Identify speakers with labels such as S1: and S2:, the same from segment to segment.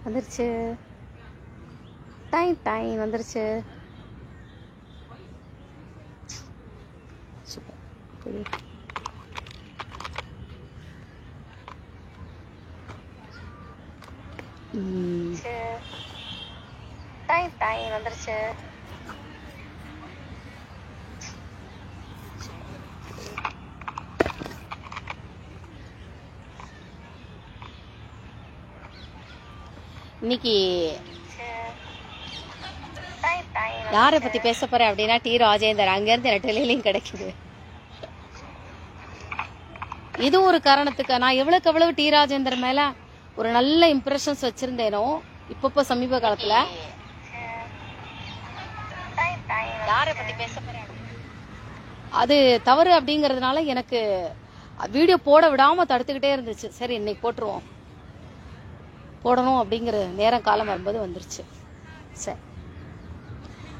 S1: வந்துருச்சு. Time time வந்துருச்சு. Super. Time time வந்துருச்சு. இன்னைக்கு யாரை பத்தி பேச போறேன் அப்படின்னா டி ராஜேந்தர். அங்கிருந்து எனக்கு டெல்லியிலையும் கிடைக்குது. இது ஒரு காரணத்துக்கு நான் எவ்வளவுக்கு எவ்வளவு டி ராஜேந்தர் மேல ஒரு நல்ல இம்ப்ரெஷன்ஸ் வச்சிருந்தேனோ இப்ப சமீப காலத்துல யாரை பத்தி பேச போறேன் அது தவறு அப்படிங்கறதுனால எனக்கு வீடியோ போட விடாம தடுத்துக்கிட்டே இருந்துச்சு. சரி இன்னைக்கு போட்டுருவோம், போடணும் அப்படிங்கிற நேரம் காலம் வரும்போது வந்துருச்சு. சரி,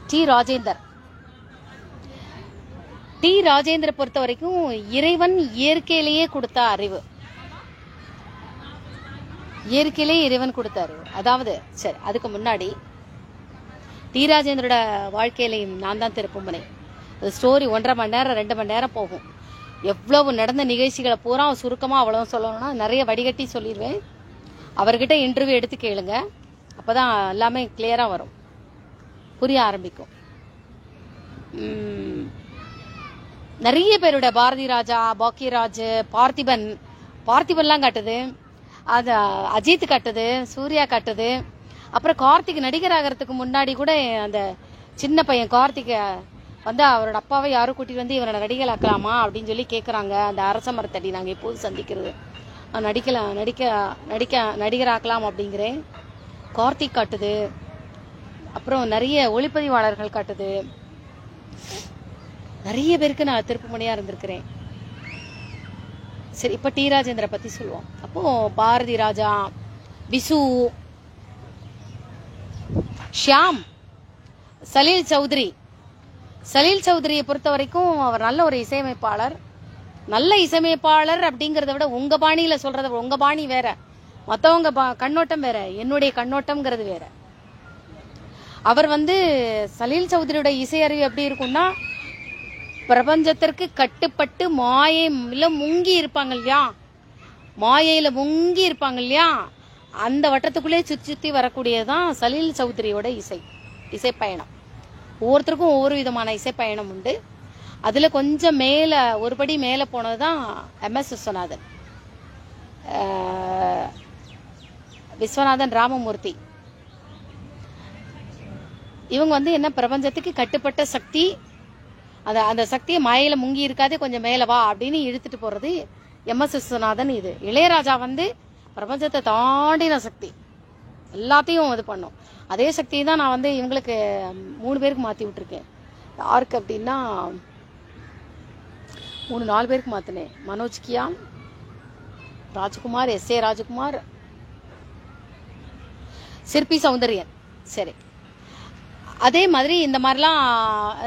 S1: டி ராஜேந்தர். டி ராஜேந்திர பொறுத்த வரைக்கும் இறைவன் இயற்கையிலேயே கொடுத்த அறிவு, இயற்கையிலேயே இறைவன் கொடுத்த அறிவு. அதாவது சரி, அதுக்கு முன்னாடி டி ராஜேந்திரோட வாழ்க்கையிலையும் நான் தான் திருப்புமுனை. ஸ்டோரி 1.5 மணி நேரம் 2 மணி நேரம் போகும். எவ்வளவு நடந்த நிகழ்ச்சிகளை பூரா சுருக்கமா அவ்வளவு சொல்லணும்னா நிறைய வடிகட்டி சொல்லிடுவேன். அவர்கிட்ட இன்டர்வியூ எடுத்து கேளுங்க, அப்பதான் எல்லாமே கிளியரா வரும், புரிய ஆரம்பிக்கும். நிறைய பேரோட பாரதி ராஜா, பாக்கியராஜ், பார்த்திபன்லாம் காட்டுது, அது அஜித் காட்டுது, சூர்யா காட்டுது. அப்புறம் கார்த்திக் நடிகர் ஆகிறதுக்கு முன்னாடி கூட அந்த சின்ன பையன் கார்த்திக் வந்து அவரோட அப்பாவை யாரும் கூட்டிட்டு வந்து இவரை நடிகர் ஆக்கலாமா அப்படின்னு சொல்லி கேட்குறாங்க. அந்த அரச மரத்தடி நாங்கள் எப்போது சந்திக்கிறது, நடிகர் ஆக்கலாம் அப்படிங்கிறேன். கார்த்திக் காட்டுது. அப்புறம் நிறைய ஒளிப்பதிவாளர்கள் காட்டுது. நிறைய பேருக்கு நான் திருப்புமுனையா இருந்திருக்கிறேன். சரி, இப்ப டி ராஜேந்திர பத்தி சொல்லுவோம். அப்போ பாரதி ராஜா, விசு, ஷியாம், சலீல் சௌத்ரியை பொறுத்த வரைக்கும் அவர் நல்ல ஒரு இசையமைப்பாளர். நல்ல இசையமைப்பாளர் அப்படிங்கறத விட உங்க பாணியில சொல்றத, உங்க பாணி வேற, மத்தவங்க கண்ணோட்டம் வேற, என்னுடைய கண்ணோட்டம்ங்கிறது வேற. அவர் வந்து சலீல் சௌத்ரியோட இசை அறிவு எப்படி இருக்கும்னா, பிரபஞ்சத்திற்கு கட்டுப்பட்டு மாயையில முங்கி இருப்பாங்க இல்லையா, அந்த வட்டத்துக்குள்ளே சுத்தி வரக்கூடியதான் சலீல் சௌத்ரியோட இசை பயணம். ஒவ்வொருத்தருக்கும் ஒவ்வொரு விதமான இசை பயணம் உண்டு. அதுல கொஞ்சம் மேல ஒருபடி மேல போனதுதான் MS விஸ்வநாதன் ராமமூர்த்தி. இவங்க வந்து என்ன, பிரபஞ்சத்துக்கு கட்டுப்பட்ட சக்தி, அந்த சக்தியை மாயையில முங்கி இருக்காது, கொஞ்சம் மேல வா அப்படின்னு இழுத்துட்டு போறது MS விஸ்வநாதன். இது இளையராஜா வந்து பிரபஞ்சத்தை தாண்டின சக்தி, எல்லாத்தையும் இது பண்ணும். அதே சக்தியை தான் நான் வந்து இவங்களுக்கு 3 பேருக்கு மாத்தி விட்டுருக்கேன். யாருக்கு அப்படின்னா 3-4 பேருக்கு மாத்தினேன். மனோஜ் கியான், ராஜ்குமார், SA ராஜ்குமார், சிற்பி சௌந்தர்யன். சரி, அதே மாதிரி இந்த மாதிரிலாம்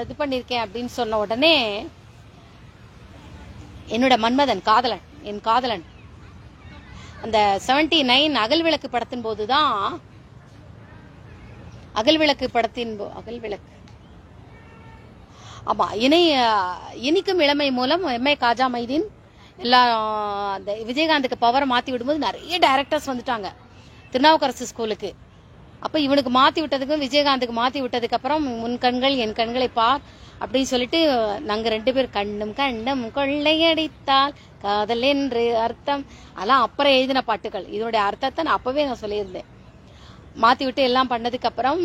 S1: இது பண்ணிருக்கேன் அப்படின்னு சொன்ன உடனே என்னோட மன்மதன் என் காதலன் அந்த 79 அகல்விளக்கு படத்தின் போதுதான், ஆமா, இனிக்கும் இளமை மூலம் MA காஜா மைதீன் எல்லாம் அந்த விஜயகாந்துக்கு பவரை மாத்தி விடும்போது நிறைய டைரக்டர்ஸ் வந்துட்டாங்க திருநாவுக்கரசு ஸ்கூலுக்கு. அப்ப இவனுக்கு மாத்தி விட்டதுக்கும் விஜயகாந்துக்கு மாத்தி விட்டதுக்கு அப்புறம் உன் கண்கள் என் கண்களை பார் அப்படின்னு சொல்லிட்டு நாங்க 2 பேர் கண்ணும் கொள்ளையடித்தால் காதல் என்று அர்த்தம், அதெல்லாம் அப்புறம் எழுதின பாட்டுகள். இதனுடைய அர்த்தத்தை நான் அப்பவே சொல்லியிருந்தேன். மாத்தி விட்டு எல்லாம் பண்ணதுக்கு அப்புறம்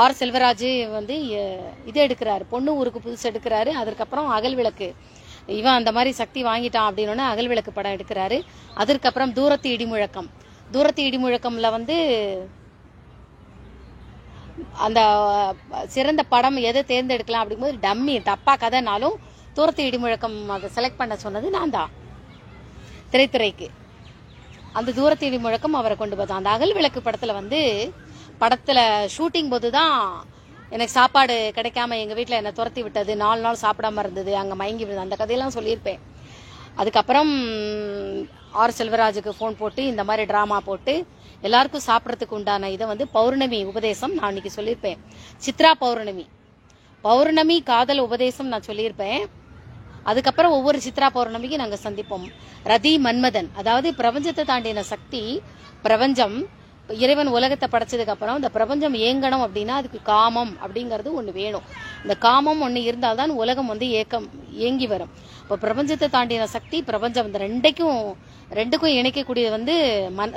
S1: R செல்வராஜ் வந்து இது எடுக்கிறாரு, பொண்ணு ஊருக்கு புதுசு எடுக்கிறாரு. அதுக்கப்புறம் அகல்விளக்கு, இவன் அந்த மாதிரி சக்தி வாங்கிட்டான் அப்படின்னு அகல்விளக்கு படம் எடுக்கிறாரு. அதற்கப்புறம் தூரத்து இடிமுழக்கம்ல வந்து அந்த சிறந்த படம் எதை தேர்ந்தெடுக்கலாம் அப்படிங்கும்போது டம்மி தப்பா கதைனாலும் தூரத்து இடிமுழக்கம் அதை செலக்ட் பண்ண சொன்னது நான் தான். திரைத்துறைக்கு அந்த தூரத்து இடிமுழக்கம் அவரை கொண்டு போதான். அந்த அகல்விளக்கு படத்துல வந்து ஷூட்டிங் போதுதான் எனக்கு சாப்பாடு கிடைக்காம எங்க வீட்டுல என்ன துரத்தி விட்டது, 4 நாள் சாப்பிடாம இருந்தது, அங்க மயங்கி விடுது, அந்த கதையெல்லாம் சொல்லியிருப்பேன். அதுக்கப்புறம் ஆர் செல்வராஜுக்கு ஃபோன் போட்டு இந்த மாதிரி டிராமா போட்டு எல்லாருக்கும் சாப்பிட்றதுக்கு உண்டான இதை வந்து பௌர்ணமி உபதேசம் நான் இன்னைக்கு சொல்லியிருப்பேன். சித்ரா பௌர்ணமி காதல் உபதேசம் நான் சொல்லியிருப்பேன். அதுக்கப்புறம் ஒவ்வொரு சித்ரா பௌர்ணமிக்கு நாங்கள் சந்திப்போம். ரதி மன்மதன், அதாவது பிரபஞ்சத்தை தாண்டின சக்தி. பிரபஞ்சம் இறைவன் உலகத்தை படைச்சதுக்கு அப்புறம் இந்த பிரபஞ்சம் இயங்கணும் அப்படின்னா அதுக்கு காமம் அப்படிங்கிறது ஒன்று வேணும். இந்த காமம் ஒன்று இருந்தால்தான் உலகம் வந்து இயங்கி வரும். இப்போ பிரபஞ்சத்தை தாண்டின சக்தி பிரபஞ்சம், இந்த ரெண்டுக்கும் இணைக்கக்கூடியது வந்து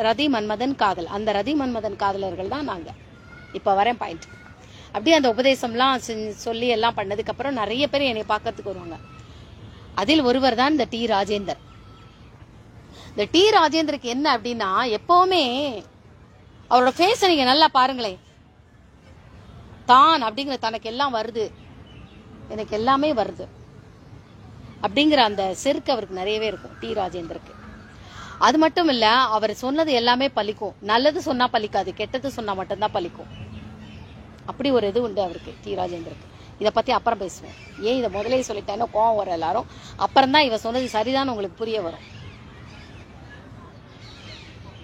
S1: ரதி மன்மதன் காதல். அந்த ரதி மன்மதன் காதலர்கள் தான் நாங்கள். இப்போ வரேன் பாயிண்ட். அப்படியே அந்த உபதேசம்லாம் சொல்லி எல்லாம் பண்ணதுக்கு அப்புறம் நிறைய பேர் என்னை பார்க்கறதுக்கு வருவாங்க. அதில் ஒருவர் தான் இந்த டி ராஜேந்தர். இந்த டி ராஜேந்தருக்கு என்ன அப்படின்னா, எப்பவுமே அவரோட ஃபேஸை நீங்க நல்லா பாருங்களேன். தான் அப்படிங்கிற தனக்கு எல்லாம் வருது, எனக்கு எல்லாமே வருது அப்படிங்கிற அந்த செருக்கு அவருக்கு நிறையவே இருக்கும் டி ராஜேந்தருக்கு. அது மட்டும் இல்ல, அவர் சொன்னது எல்லாமே பலிக்கும். நல்லது சொன்னா பலிக்காது, கெட்டது சொன்னா மட்டும்தான் பலிக்கும். அப்படி ஒரு இது உண்டு அவருக்கு, டி ராஜேந்தருக்கு. இதை பத்தி அப்புறம் பேசுவோம். ஏன் இதை முதலே சொல்லிட்டேன்னா கோவம் வரும் எல்லாரும். அப்புறம் தான் இவ சொன்னது சரிதான் உங்களுக்கு புரிய வரும்.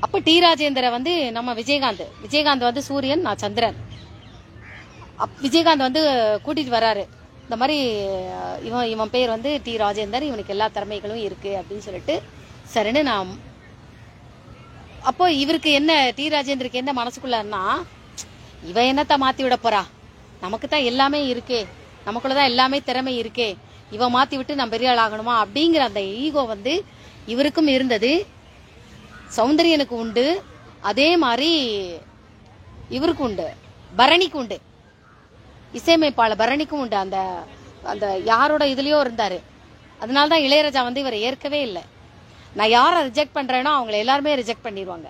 S1: அப்ப டி ராஜேந்தரை வந்து நம்ம விஜயகாந்த் வந்து சூரியன், நான் சந்திரன். விஜயகாந்த் வந்து கூட்டிட்டு வராரு. இந்த மாதிரி இவன் பேர் வந்து டி ராஜேந்தர், இவனுக்கு எல்லா திறமைகளும் இருக்கு அப்படின்னு சொல்லிட்டு சரின்னு நான். அப்போ இவருக்கு என்ன, டி ராஜேந்தருக்கு என்ன மனசுக்குள்ளன்னா, இவ என்னத்த மாத்தி விட போறா, நமக்கு தான் எல்லாமே இருக்கே, நமக்குள்ளதான் எல்லாமே திறமை இருக்கே, இவ மாத்தி விட்டு நான் பெரிய ஆள் ஆகணுமா அப்படிங்கிற அந்த ஈகோ வந்து இவருக்கும் இருந்தது. சௌந்தரியனுக்கு உண்டு, அதே மாதிரி இவருக்கு உண்டு, பரணிக்கு உண்டு, இசையமைப்பாளர் பரணிக்கும் உண்டு. அந்த அந்த யாரோட இதுலயோ இருந்தாரு. அதனால்தான் இளையராஜா வந்து இவரை ஏற்கவே இல்லை. நான் யாரை ரிஜெக்ட் பண்றேனோ அவங்களை எல்லாருமே ரிஜெக்ட் பண்ணிடுவாங்க.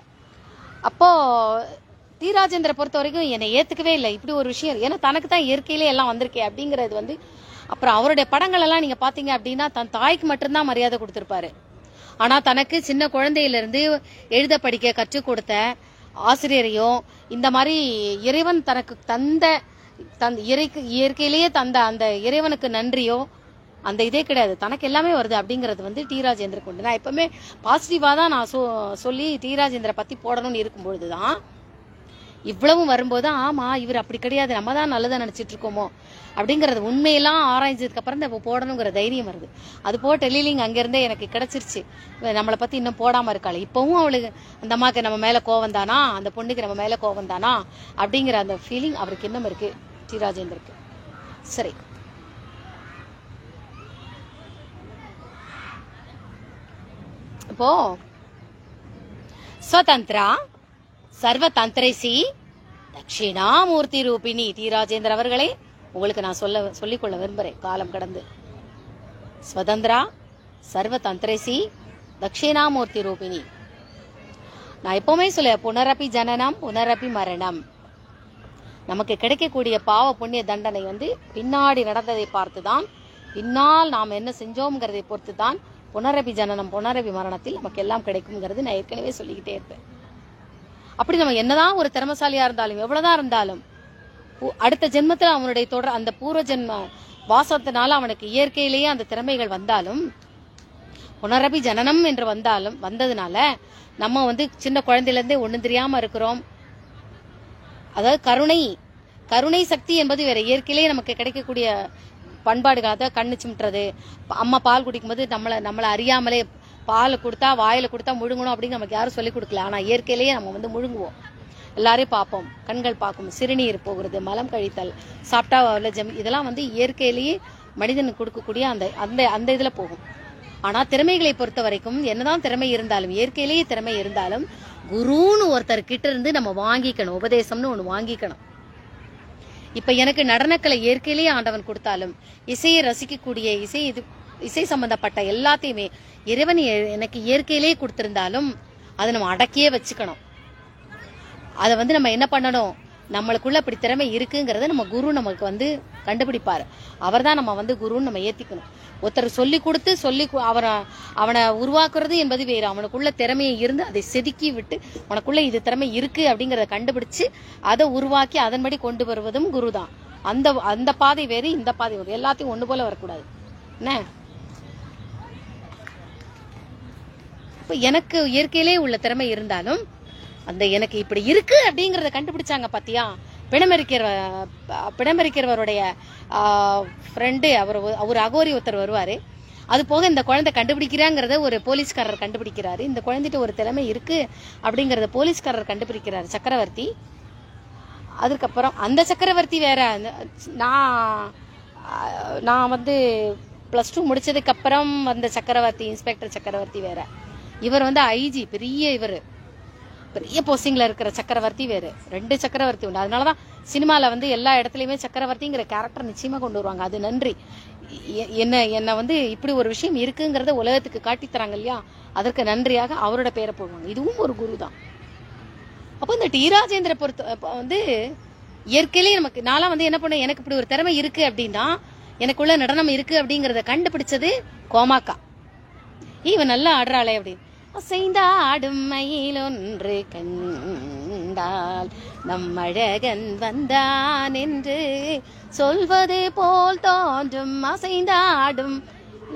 S1: அப்போ டி ராஜேந்தரை பொறுத்த வரைக்கும் என்னை ஏத்துக்கவே இல்லை. இப்படி ஒரு விஷயம், ஏன்னா தனக்கு தான் இயற்கையிலே எல்லாம் வந்திருக்கே அப்படிங்கிறது வந்து. அப்புறம் அவருடைய படங்கள் எல்லாம் நீங்க பாத்தீங்க அப்படின்னா தன் தாய்க்கு மட்டும்தான் மரியாதை கொடுத்திருப்பாரு. ஆனா தனக்கு சின்ன குழந்தையில இருந்து எழுத படிக்க கற்றுக் கொடுத்த ஆசிரியரையோ, இந்த மாதிரி இறைவன் தனக்கு தந்த இயற்கையிலேயே தந்த அந்த இறைவனுக்கு நன்றியோ அந்த இதே கிடையாது. தனக்கு எல்லாமே வருது அப்படிங்கிறது வந்து டி ராஜேந்தருக்கு உண்டு. நான் எப்பவுமே பாசிட்டிவா தான் நான் சொல்லி டி ராஜேந்தரை பத்தி போடணும்னு இருக்கும் பொழுதுதான் இவ்வளவும் வரும்போது ஆமா இவர் அப்படி கிடையாது, நம்ம தான் நல்லதா நினைச்சிட்டு இருக்கோமோ அப்படிங்கறது உண்மையெல்லாம் ஆராய்ஞ்சதுக்கு அப்புறம் தான் போடணுங்கிற தைரியம் வருது. அது போ டெலிலிங் அங்கிருந்தே எனக்கு கிடைச்சிருச்சு. நம்மளை பத்தி இன்னும் போடாம இருக்காள். இப்பவும் அவளுக்கு அந்த அம்மாக்கு நம்ம மேல கோவம் தானா, அந்த பொண்ணுக்கு நம்ம மேல கோவம் தானா அப்படிங்கிற அந்த ஃபீலிங் அவருக்கு இன்னும் இருக்கு டி ராஜேந்தருக்கு. சரி, இப்போ ஸ்வதந்திரா சர்வதந்திரசி தட்சிணாமூர்த்தி ரூபிணி டி ராஜேந்தர் அவர்களே, உங்களுக்கு நான் சொல்லிக்கொள்ள விரும்புறேன். காலம் கடந்து ஸ்வதந்திரா சர்வதந்திரசி தட்சிணாமூர்த்தி ரூபிணி. நான் எப்பவுமே சொல்ல, புனரப்பி ஜனனம் புனரப்பி மரணம். நமக்கு கிடைக்கக்கூடிய பாவ புண்ணிய தண்டனை வந்து பின்னாடி நடந்ததை பார்த்துதான், பின்னால் நாம் என்ன செஞ்சோம்ங்கிறதை பொறுத்து தான் புனரப்பி ஜனனம் புனரப்பி மரணத்தில் நமக்கு எல்லாம் கிடைக்கும்ங்கிறது நான் ஏற்கனவே சொல்லிக்கிட்டே இருப்பேன். அப்படி நம்ம என்னதான் ஒரு திறமசாலியா இருந்தாலும் எவ்வளவுதான் இருந்தாலும் அடுத்த ஜென்மத்தில் அவனுடைய தொடர் அந்த பூர்வ ஜென்ம வாசத்தினால அவனுக்கு இயற்கையிலேயே அந்த திறமைகள் வந்தாலும், புனரபி ஜனனம் என்று வந்ததுனால நம்ம வந்து சின்ன குழந்தையில இருந்தே ஒண்ணும் தெரியாம இருக்கிறோம். அதாவது கருணை சக்தி என்பது வேற இயற்கையிலேயே நமக்கு கிடைக்கக்கூடிய பண்பாடுகள். அதாவது கண்ணு சிமிட்டுறது, அம்மா பால் குடிக்கும் போது நம்மளை அறியாமலே பால் கொடுத்தா வாயில கொடுத்தா முழுங்கணும் அப்படின்னு நமக்கு யாரும் சொல்லிக் கொடுக்கல. ஆனா இயற்கையிலேயே நம்ம வந்து முழுங்குவோம். எல்லாரையும் பார்ப்போம், கண்கள் பார்க்கும், சிறுநீர் போகிறது, மலம் கழித்தல், சாப்பிட்டா இதெல்லாம் வந்து இயற்கையிலேயே மனிதனுக்கு கொடுக்கக்கூடிய அந்த இதுல போகும். ஆனா திறமைகளை பொறுத்த வரைக்கும் என்னதான் திறமை இருந்தாலும், இயற்கையிலேயே திறமை இருந்தாலும், குருன்னு ஒருத்தர் கிட்ட இருந்து நம்ம வாங்கிக்கணும், உபதேசம்னு ஒண்ணு வாங்கிக்கணும். இப்ப எனக்கு நடனக்கலை இயற்கையிலேயே ஆண்டவன் கொடுத்தாலும், இசையை ரசிக்கக்கூடிய இசை சம்பந்தப்பட்ட எல்லாத்தையுமே இறைவன் எனக்கு இயற்கையிலேயே கொடுத்திருந்தாலும் அதை நம்ம அடக்கியே வச்சுக்கணும். அதை வந்து நம்ம என்ன பண்ணணும், நம்மளுக்குள்ள இப்படி திறமை இருக்குங்கிறத நம்ம குரு நமக்கு வந்து கண்டுபிடிப்பாரு. அவர் தான் நம்ம வந்து குருன்னு நம்ம ஏத்திக்கணும். ஒருத்தர் சொல்லி கொடுத்து அவனை உருவாக்குறது என்பது வேறு. அவனுக்குள்ள திறமையை இருந்து அதை செதுக்கி விட்டு உனக்குள்ள இது திறமை இருக்கு அப்படிங்கறத கண்டுபிடிச்சு அதை உருவாக்கி அதன்படி கொண்டு வருவதும் குரு தான். அந்த பாதை வேறு, இந்த பாதை வேறு, எல்லாத்தையும் ஒண்ணு போல வரக்கூடாது. என்ன அப்ப எனக்கு இயற்கையிலே உள்ள திறமை இருந்தாலும் அந்த எனக்கு இப்படி இருக்கு அப்படிங்கறத கண்டுபிடிச்சாங்க பாத்தியா. பிணமரிக்கிறவருடைய ஃப்ரெண்டு அவர் அகோரி ஒருத்தர் வருவாரு. அது போக இந்த குழந்தை கண்டுபிடிக்கிறாங்கிறத ஒரு போலீஸ்காரர் கண்டுபிடிக்கிறாரு. இந்த குழந்தைகிட்ட ஒரு திறமை இருக்கு அப்படிங்கறத போலீஸ்காரர் கண்டுபிடிக்கிறாரு, சக்கரவர்த்தி. அதுக்கப்புறம் அந்த சக்கரவர்த்தி வேற. நான் வந்து +2 முடிச்சதுக்கு அப்புறம் வந்த சக்கரவர்த்தி, இன்ஸ்பெக்டர் சக்கரவர்த்தி வேற. இவர் வந்து ஐஜி, பெரிய போஸ்டிங்ல இருக்கிற சக்கரவர்த்தி வேறு. 2 சக்கரவர்த்தி உண்டு. அதனாலதான் சினிமால வந்து எல்லா இடத்துலயுமே சக்கரவர்த்திங்கிற கேரக்டர் நிச்சயமா கொண்டு வருவாங்க. அது நன்றி. என்ன வந்து இப்படி ஒரு விஷயம் இருக்குங்கிறத உலகத்துக்கு காட்டி தராங்க இல்லையா, அதற்கு நன்றியாக அவரோட பேரை போடுவாங்க. இதுவும் ஒரு குரு தான். அப்போ இந்த டி ராஜேந்திர பொறுத்த வந்து இயற்கையிலேயே நமக்கு, நான்லாம் வந்து என்ன பண்ண, எனக்கு இப்படி ஒரு திறமை இருக்கு அப்படின்னா, எனக்குள்ள நடனம் இருக்கு அப்படிங்கறத கண்டுபிடிச்சது கோமாக்கா. இவன் நல்லா ஆடுறாளே அப்படின்னு. அசைந்தாடும் மயில் ஒன்று கண்டால் நம்மழகன் வந்தான் என்று சொல்வது போல் தோன்றும். அசைந்தாடும்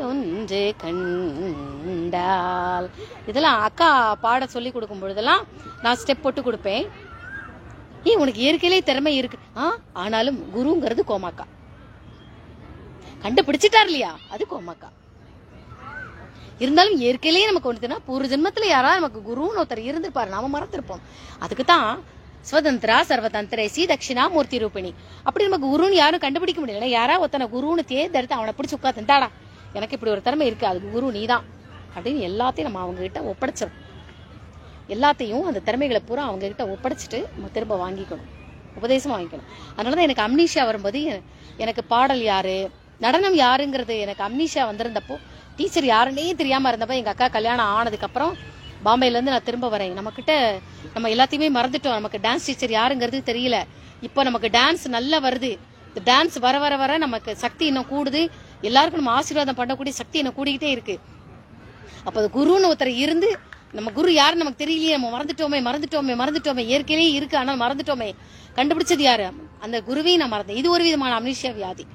S1: ஒன்று கண்டால். இதெல்லாம் அக்கா பாட சொல்லி கொடுக்கும் பொழுதெல்லாம் நான் ஸ்டெப் போட்டு கொடுப்பேன். உனக்கு இயற்கையிலே திறமை இருக்கு, ஆனாலும் குருங்கிறது கோமாக்கா கண்டுபிடிச்சிட்டார் இல்லையா, அது கோமாக்கா. இருந்தாலும் இயற்கையிலேயே நமக்கு ஒண்ணுதுன்னா, பூர்வ ஜென்மத்துல யாராவது நமக்கு குருன்னு ஒருத்தர் இருந்திருப்பாரு, நாம மறந்துருப்போம். அதுக்குதான் ஸ்வதந்திரா சர்வதந்திரேசி தட்சிணாமூர்த்தி ரூபிணி. அப்படி நமக்கு குருன்னு யாரும் கண்டுபிடிக்க முடியல. யாரா ஒருத்தனை குருன்னு தேர்ந்தெடுத்து அவனை பிடிச்சு உட்காந்து, இந்தாடா எனக்கு இப்படி ஒரு திறமை இருக்கு, அதுக்கு குரு நீதான் அப்படின்னு எல்லாத்தையும் நம்ம அவங்க கிட்ட ஒப்படைச்சிடும். எல்லாத்தையும் அந்த திறமைகளை பூரா அவங்க கிட்ட ஒப்படைச்சிட்டு நம்ம திரும்ப வாங்கிக்கணும், உபதேசம் வாங்கிக்கணும். அதனாலதான் எனக்கு அம்னீஷியா வரும்போது, எனக்கு பாடல் யாரு, நடனம் யாருங்கிறது எனக்கு அம்னீஷியா வந்திருந்தப்போ, டீச்சர் யாருன்னே தெரியாம இருந்தப்ப, எங்க அக்கா கல்யாணம் ஆனதுக்கு அப்புறம் பாம்பேல இருந்து நான் திரும்ப வரேன். நம்ம கிட்ட நம்ம எல்லாத்தையுமே மறந்துட்டோம். நமக்கு டான்ஸ் டீச்சர் யாருங்கிறது தெரியல. இப்போ நமக்கு டான்ஸ் நல்லா வருது. இந்த டான்ஸ் வர வர வர நமக்கு சக்தி இன்னும் கூடுது. எல்லாருக்கும் நம்ம ஆசீர்வாதம் பண்ணக்கூடிய சக்தி இன்னும் கூடிக்கிட்டே இருக்கு. அப்போ அது குருன்னு ஒருத்தர் இருந்து, நம்ம குரு யாருன்னு நமக்கு தெரியலையே, நம்ம மறந்துட்டோமே. இயற்கையிலேயே இருக்கு ஆனால் மறந்துட்டோமே. கண்டுபிடிச்சது யாரு, அந்த குருவையும் நான் மறந்தேன். இது ஒரு விதமான அம்னீஷியா வியாதி.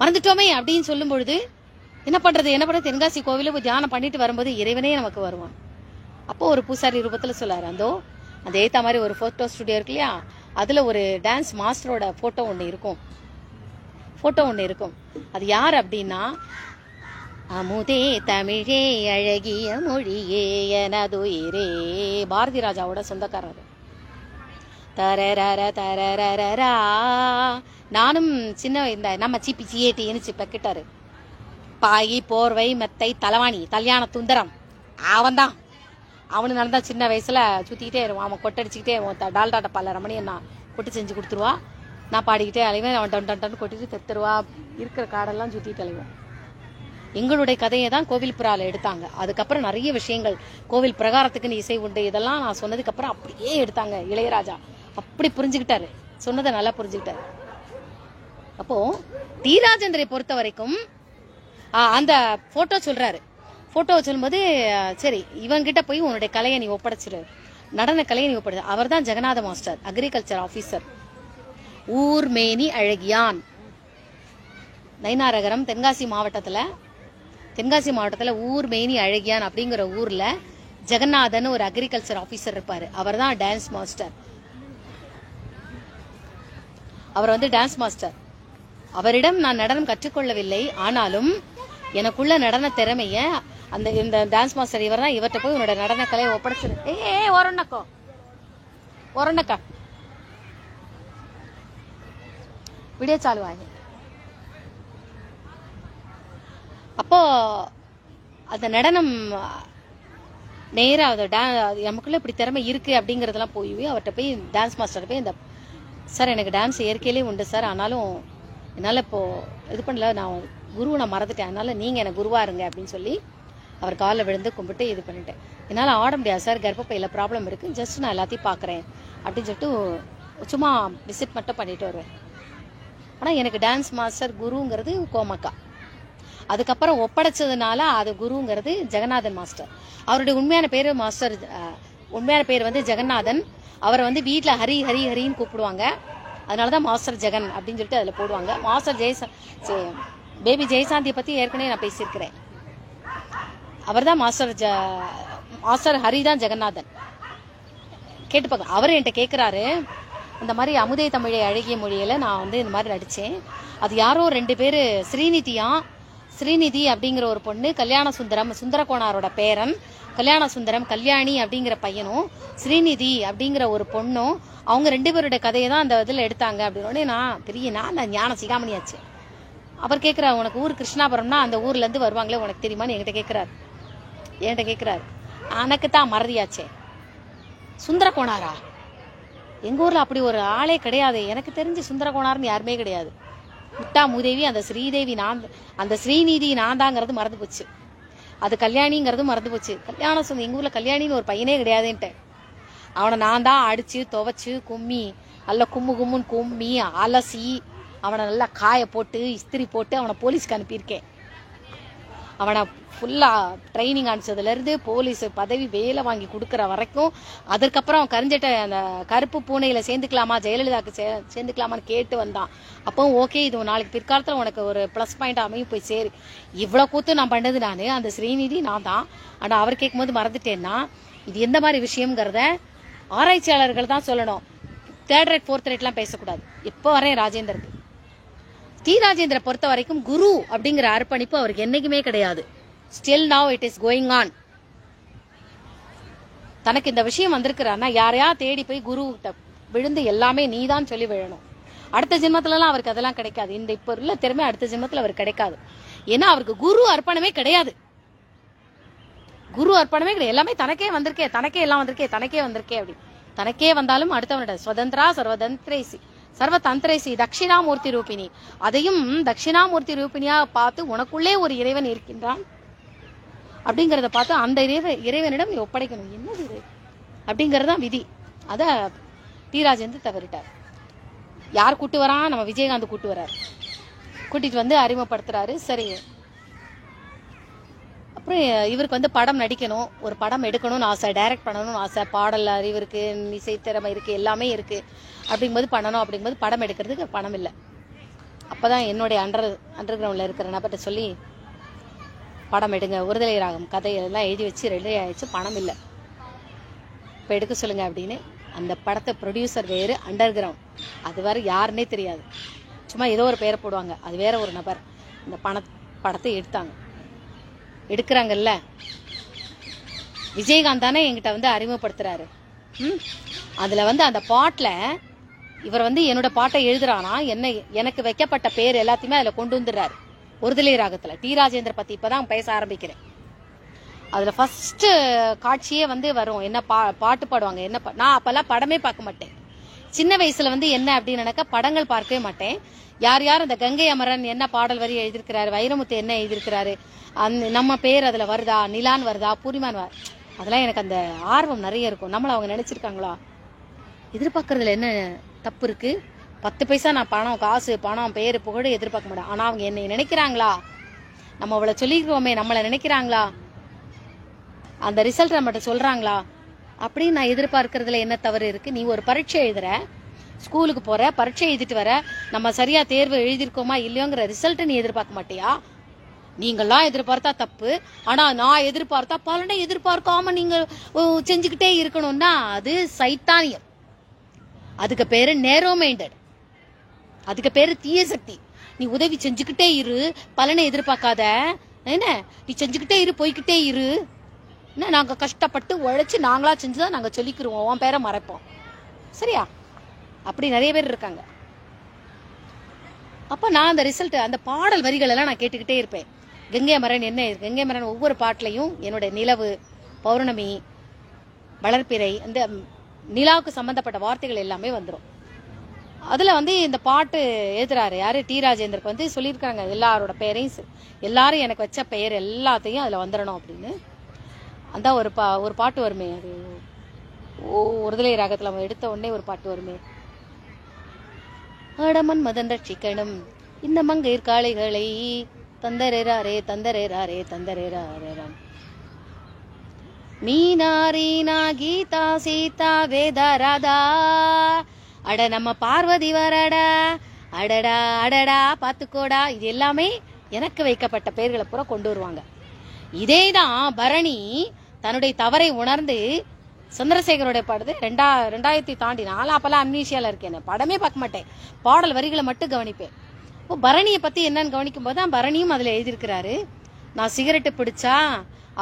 S1: மறந்துட்டோமே அப்படின்னு சொல்லும் பொழுது என்ன பண்றது. தென்காசி கோவில போய் தியானம் பண்ணிட்டு வரும்போது இறைவனே நமக்கு வருவான். அப்போ ஒரு பூசாரி ரூபத்துல சொல்லாரு, அந்த ஏத்த மாதிரி ஒரு போட்டோ ஸ்டுடியோ இருக்கு இல்லையா, அதுல ஒரு டான்ஸ் மாஸ்டரோட போட்டோ ஒண்ணு இருக்கும். அது யார் அப்படின்னா, அமுதே தமிழே அழகிய மொழியே எனதுயிரே, பாரதி ராஜாவோட சொந்தக்காரர். தரரரா நானும் சின்ன இந்த நம்ம சிபி சிஏடின்னு சிக்கிட்டாரு. பாயி போர்வை மெத்தை தலவாணி கல்யாண துந்தரம் அவன்தான். அவனு நடந்தா சின்ன வயசுல சுத்திக்கிட்டே இருவான். அவன் கொட்டடிச்சுக்கிட்டே டால்டா டப்பால ரமணியன் கொட்டு செஞ்சு கொடுத்துருவா. நான் பாடிக்கிட்டே அலைவேன். அவன் டன் டன் டன் கொட்டிட்டு தெத்துருவா. இருக்கிற காடெல்லாம் சுத்திட்டு அலைவோம். எங்களுடைய கதையை தான் கோவில் புறால எடுத்தாங்க. அதுக்கப்புறம் நிறைய விஷயங்கள், கோவில் பிரகாரத்துக்குன்னு இசை உண்டு, இதெல்லாம் நான் சொன்னதுக்கு அப்புறம் அப்படியே எடுத்தாங்க. இளையராஜா அப்படி புரிஞ்சுக்கிட்டாரு, சொன்னதை நல்லா புரிஞ்சுக்கிட்டாரு. அப்போ டி ராஜேந்திரை பொறுத்த வரைக்கும் அந்த போட்டோ சொல்றாரு. போட்டோ சொல்லும்போது, சரி இவன்கிட்ட போய் உன்னுடைய கலையை நீ ஒப்படைச்சிரு, நடன கலையை நீ ஒப்படைச்சு. அவர் தான் Jagannatha master, agriculture officer, Urmeni அழகியான், நயினாரகரம், தென்காசி மாவட்டத்துல ஊர்மேனி அழகியான் அப்படிங்கிற ஊர்ல ஜெகநாதன் ஒரு அக்ரிகல்ச்சர் ஆபீசர் இருப்பாரு. அவர் தான் டான்ஸ் மாஸ்டர். அவர் வந்து டான்ஸ் மாஸ்டர். அவரிடம் நான் நடனம் கற்றுக்கொள்ளவில்லை, ஆனாலும் எனக்குள்ள நடன திறமைய இந்த டான்ஸ் மாஸ்டர் இவர் தான். இவர்கிட்ட போய் உன்னோட நடன கலையை ஒப்படைச்சிரு. ஒரண்ணக்கா விடிய சாலுவாங்க. அப்போ அந்த நடனம் நேரா நமக்குள்ள இப்படி திறமை இருக்கு அப்படிங்கறதெல்லாம் போய் அவர்கிட்ட போய் டான்ஸ் மாஸ்டர் போய், இந்த சார் எனக்கு டான்ஸ் இயற்கையிலே உண்டு சார், ஆனாலும் என்னால் இப்போ இது பண்ணல, நான் குருவை நான் மறந்துட்டேன், அதனால நீங்கள் எனக்கு குருவா இருங்க அப்படின்னு சொல்லி அவர் காலில் விழுந்து கும்பிட்டு இது பண்ணிட்டேன். என்னால் ஆட முடியாது சார், கர்ப்பப்பையில் ப்ராப்ளம் இருக்குது, ஜஸ்ட் நான் எல்லாத்தையும் பார்க்குறேன் அப்படின்னு சொல்லிட்டு சும்மா விசிட் மட்டும் பண்ணிட்டு வருவேன். ஆனால் எனக்கு டான்ஸ் மாஸ்டர் குருங்கிறது கோமக்கா. அதுக்கப்புறம் ஒப்படைச்சதுனால அது குருங்கிறது ஜெகநாதன் மாஸ்டர். அவருடைய உண்மையான பேர் வந்து ஜெகநாதன். அவரை வந்து வீட்டில் ஹரி ஹரி ஹரின்னு கூப்பிடுவாங்க. அதனாலதான் மாஸ்டர் ஜெகன் அப்படின்னு சொல்லிட்டு அதில் போடுவாங்க. மாஸ்டர் பேபி ஜெயசாந்தியை பற்றி ஏற்கனவே நான் பேசியிருக்கிறேன். அவர் தான் மாஸ்டர் மாஸ்டர் ஹரிதான் ஜெகநாதன் கேட்டு பார்க்க. அவர் என்கிட்ட கேட்குறாரு, இந்த மாதிரி அமுதே தமிழை அழகிய மொழியில நான் வந்து இந்த மாதிரி நடித்தேன். அது யாரோ 2 பேர், ஸ்ரீநிதி அப்படிங்கிற ஒரு பொண்ணு, கல்யாண சுந்தரம் சுந்தரகோணாரோட பேரன், கல்யாண சுந்தரம் கல்யாணி அப்படிங்கிற பையனும், ஸ்ரீநிதி அப்படிங்கிற ஒரு பொண்ணும், அவங்க 2 பேரோட கதையை தான் அந்த இதில் எடுத்தாங்க அப்படின்னு. நான் ஞான சிகாமணியாச்சு. அவர் கேட்குறாரு, உனக்கு ஊர் கிருஷ்ணாபுரம்னா அந்த ஊர்லேருந்து வருவாங்களே உனக்கு தெரியுமான்னு என்கிட்ட கேட்குறாரு. எனக்கு தான் மறதியாச்சே. சுந்தரகோணாரா? எங்கள் ஊரில் அப்படி ஒரு ஆளே கிடையாது. எனக்கு தெரிஞ்சு சுந்தரகோணார்னு யாருமே கிடையாது. முட்டா மூதேவி அந்த ஸ்ரீதேவி அந்த ஸ்ரீநிதி நான் தாங்கிறது மறந்து போச்சு. அது கல்யாணிங்கிறது மறந்து போச்சு. எங்கள் ஊரில் கல்யாணின்னு ஒரு பையனே கிடையாதுன்ட்டு அவனை நான் தான் அடித்து துவைச்சு கும்மி நல்லா கும்முன்னு கும்மி அலசி அவனை நல்லா காய போட்டு இஸ்திரி போட்டு அவனை போலீஸ்க்கு அனுப்பியிருக்கேன். அவனை ஃபுல்லாக ட்ரைனிங் அனுப்பிச்சதுலேருந்து போலீஸ் பதவி வேலை வாங்கி கொடுக்குற வரைக்கும். அதற்கப்புறம் கரிஞ்சட்டை அந்த கருப்பு பூனையில் சேர்ந்துக்கலாமா, ஜெயலலிதாவுக்கு சேர்ந்துக்கலாமான்னு கேட்டு வந்தான். அப்போவும் ஓகே, இது நாளைக்கு பிற்காலத்தில் உனக்கு ஒரு ப்ளஸ் பாயிண்ட் அமையும், போய் சேரு. இவ்வளோ கூத்து நான் பண்ணது நான், அந்த ஸ்ரீநிதி நான் தான். ஆனால் அவர் கேட்கும்போது மறந்துட்டேன்னா இது எந்த மாதிரி விஷயங்கிறத ஆராய்ச்சியாளர்கள் தான் சொல்லணும். 3rd rate 4th rateலாம் பேசக்கூடாது. இப்போ வரேன் ராஜேந்தருக்கு. டி ராஜேந்திர பொறுத்த வரைக்கும் குரு அப்படிங்கிற அர்ப்பணிப்பு அவருக்கு என்னைக்குமே கிடையாது. Still now it is going on. தனக்கு இந்த விஷயம் வந்திருக்கிறான்னா யாரையா தேடி போய் குரு விழுந்து எல்லாமே நீதான் சொல்லி விழணும். அடுத்த ஜென்மத்திலலாம் அவருக்கு அதெல்லாம் கிடைக்காது. இந்த இப்போ உள்ள திறமை அடுத்த ஜென்மத்தில் அவருக்கு கிடைக்காது. ஏன்னா அவருக்கு குரு அர்ப்பணமே கிடையாது. எல்லாமே தனக்கே எல்லாம் வந்திருக்கே அப்படி. தனக்கே வந்தாலும் அடுத்தவனோட சுதந்திரா சர்வதந்திரேசி தட்சிணாமூர்த்தி ரூபிணி. அதையும் தட்சிணாமூர்த்தி ரூபிணியா பார்த்து உனக்குள்ளே ஒரு இறைவன் இருக்கின்றான் அப்படிங்கறத பார்த்து அந்த இறைவனிடம் நீ ஒப்படைக்கணும். என்னது இது அப்படிங்கறதுதான் விதி. அத டி ராஜேந்தர் தவறிட்டார். யார் கூட்டு வரான்? நம்ம விஜயகாந்த் கூட்டு வர்றாரு. கூட்டிட்டு வந்து அறிமுகப்படுத்துறாரு. சரி, அப்புறம் இவருக்கு வந்து படம் நடிக்கணும், ஒரு படம் எடுக்கணும்னு ஆசை, டைரக்ட் பண்ணணும்னு ஆசை, பாடல் அறிவு இருக்கு, இசைத்திறமை இருக்கு, எல்லாமே இருக்கு. அப்படிங்கும்போது படம் எடுக்கிறதுக்கு பணம் இல்லை. அப்பதான் என்னுடைய அண்டர் கிரவுண்ட்ல இருக்கிற நபர்கிட்ட சொல்லி படம் எடுங்க, ஒருதலை ராகம் கதையெல்லாம் எழுதி வச்சு ரெடி ஆயிடுச்சு, பணம் இல்லை, இப்போ எடுக்க சொல்லுங்க அப்படின்னு. அந்த படத்தை ப்ரொடியூசர் வேறு, அண்டர் கிரவுண்ட் அது வேறு, யாருன்னே தெரியாது. சும்மா ஏதோ ஒரு பேரை போடுவாங்க, அது வேற ஒரு நபர். இந்த படத்தை எடுக்கிறாங்கல்ல, விஜயகாந்த் தானே என்கிட்ட வந்து அறிமுகப்படுத்துறாரு. அதுல வந்து அந்த பாட்டில் இவர் வந்து என்னோட பாட்டை எழுதுறானா, எனக்கு வைக்கப்பட்ட பேர் எல்லாத்தையுமே அதுல கொண்டு வந்துடுறாரு. ஒருதலை ராகத்துல டி ராஜேந்தர் பத்தி இப்பதான் பேச ஆரம்பிக்கிறேன். அதுல ஃபர்ஸ்ட் காட்சியே வந்து வரும், என்ன பாட்டு பாடுவாங்க. நான் அப்பெல்லாம் படமே பார்க்க மாட்டேன். சின்ன வயசுல வந்து என்ன அப்படின்னு நினைக்க படங்கள் பார்க்கவே மாட்டேன். யார் அந்த கங்கை அமரன் என்ன பாடல் வரி எழுதியிருக்கிறாரு, வைரமுத்து என்ன எழுதியிருக்கிறாரு, நம்ம பேர் அதுல வருதா, நிலான் வருதா, பூரிமான் அதெல்லாம் எனக்கு அந்த ஆர்வம் நிறைய இருக்கும். நம்மள அவங்க நினைச்சிருக்காங்களா, எதிர்பார்க்கறதுல என்ன தப்பு இருக்கு? 10 பைசா நான் காசு பணம் பேரு புகழ் எதிர்பார்க்க மாட்டேன். ஆனா அவங்க என்னை நினைக்கிறாங்களா, நம்ம அவளை சொல்லிக்கிறோமே நம்மளை நினைக்கிறாங்களா, அந்த ரிசல்ட் நம்மகிட்ட சொல்றாங்களா அப்படின்னு நான் எதிர்பார்க்கறதுல என்ன தவறு இருக்கு? நீ ஒரு பரீட்சை எழுதுற, ஸ்கூலுக்கு போற, பரீட்சை எழுதிட்டு வர, நம்ம சரியா தேர்வு எழுதிருக்கோமா இல்லையோங்கிற ரிசல்ட் நீ எதிர்பார்க்க மாட்டியா? நீங்கெல்லாம் எதிர்பார்த்தா தப்பு. ஆனா நான் எதிர்பார்த்தா பலனை எதிர்பார்க்காம நீங்க செஞ்சுக்கிட்டே இருக்கணும்னா அது சைத்தானியம். அதுக்கு பேரு நேரோ மைண்டட், அதுக்கு பேரு தீய சக்தி. நீ உதவி செஞ்சுக்கிட்டே இரு, பலனை எதிர்பார்க்காத. என்ன நீ செஞ்சுக்கிட்டே இரு, போய்கிட்டே இரு. என்ன நாங்க கஷ்டப்பட்டு உழைச்சு நாங்களா செஞ்சுதான் நாங்க சொல்லிக்கிறோம், உன் பேரை மறைப்போம். சரியா? அப்படி நிறைய பேர் இருக்காங்க. அப்ப நான் அந்த ரிசல்ட், அந்த பாடல் வரிகள் எல்லாம் நான் கேட்டுக்கிட்டே இருப்பேன். கங்கை அமரன் என்ன இருக்கு, கங்கை அமரன் ஒவ்வொரு பாட்டிலையும் என்னுடைய நிலவு, பௌர்ணமி, வளர்ப்பிறை, அந்த நிலாவுக்கு சம்பந்தப்பட்ட வார்த்தைகள் எல்லாமே வந்துடும். அதுல வந்து இந்த பாட்டு எழுதுறாரு யாரு, டி ராஜேந்தருக்கு வந்து சொல்லியிருக்காங்க எல்லாரோட பேரையும், எல்லாரும் எனக்கு வச்ச பெயர் எல்லாத்தையும் அதுல வந்துடணும் அப்படின்னு. அந்த ஒரு பாட்டு வருமே, அது ஒருதலை ராகத்துல எடுத்த உடனே ஒரு பாட்டு வருமே, அடமன் மதன் ரட்சிக்கணும் இந்த மங்கையர் காளைகளை தந்தரேராரே தந்தரேராரே தந்தரேராரேராம் மீனா ரீனா கீதா சீதா வேதா ராதா அட நம்ம பார்வதி வரடா அடடா அடடா பாத்துக்கோடா. இது எல்லாமே எனக்கு வைக்கப்பட்ட பெயர்களை பூரா கொண்டு வருவாங்க. இதேதான் பரணி தன்னுடைய தவறை உணர்ந்து சந்திரசேகரோட படத்தை 2000 தாண்டி நானும் அப்பெல்லாம் அம்னீஷியால இருக்கேன், படமே பார்க்க மாட்டேன், பாடல் வரிகளை மட்டும் கவனிப்பேன். இப்போ பரணியை பத்தி என்னன்னு கவனிக்கும் போது தான் பரணியும் அதுல எழுதியிருக்கிறாரு. நான் சிகரெட்டு பிடிச்சா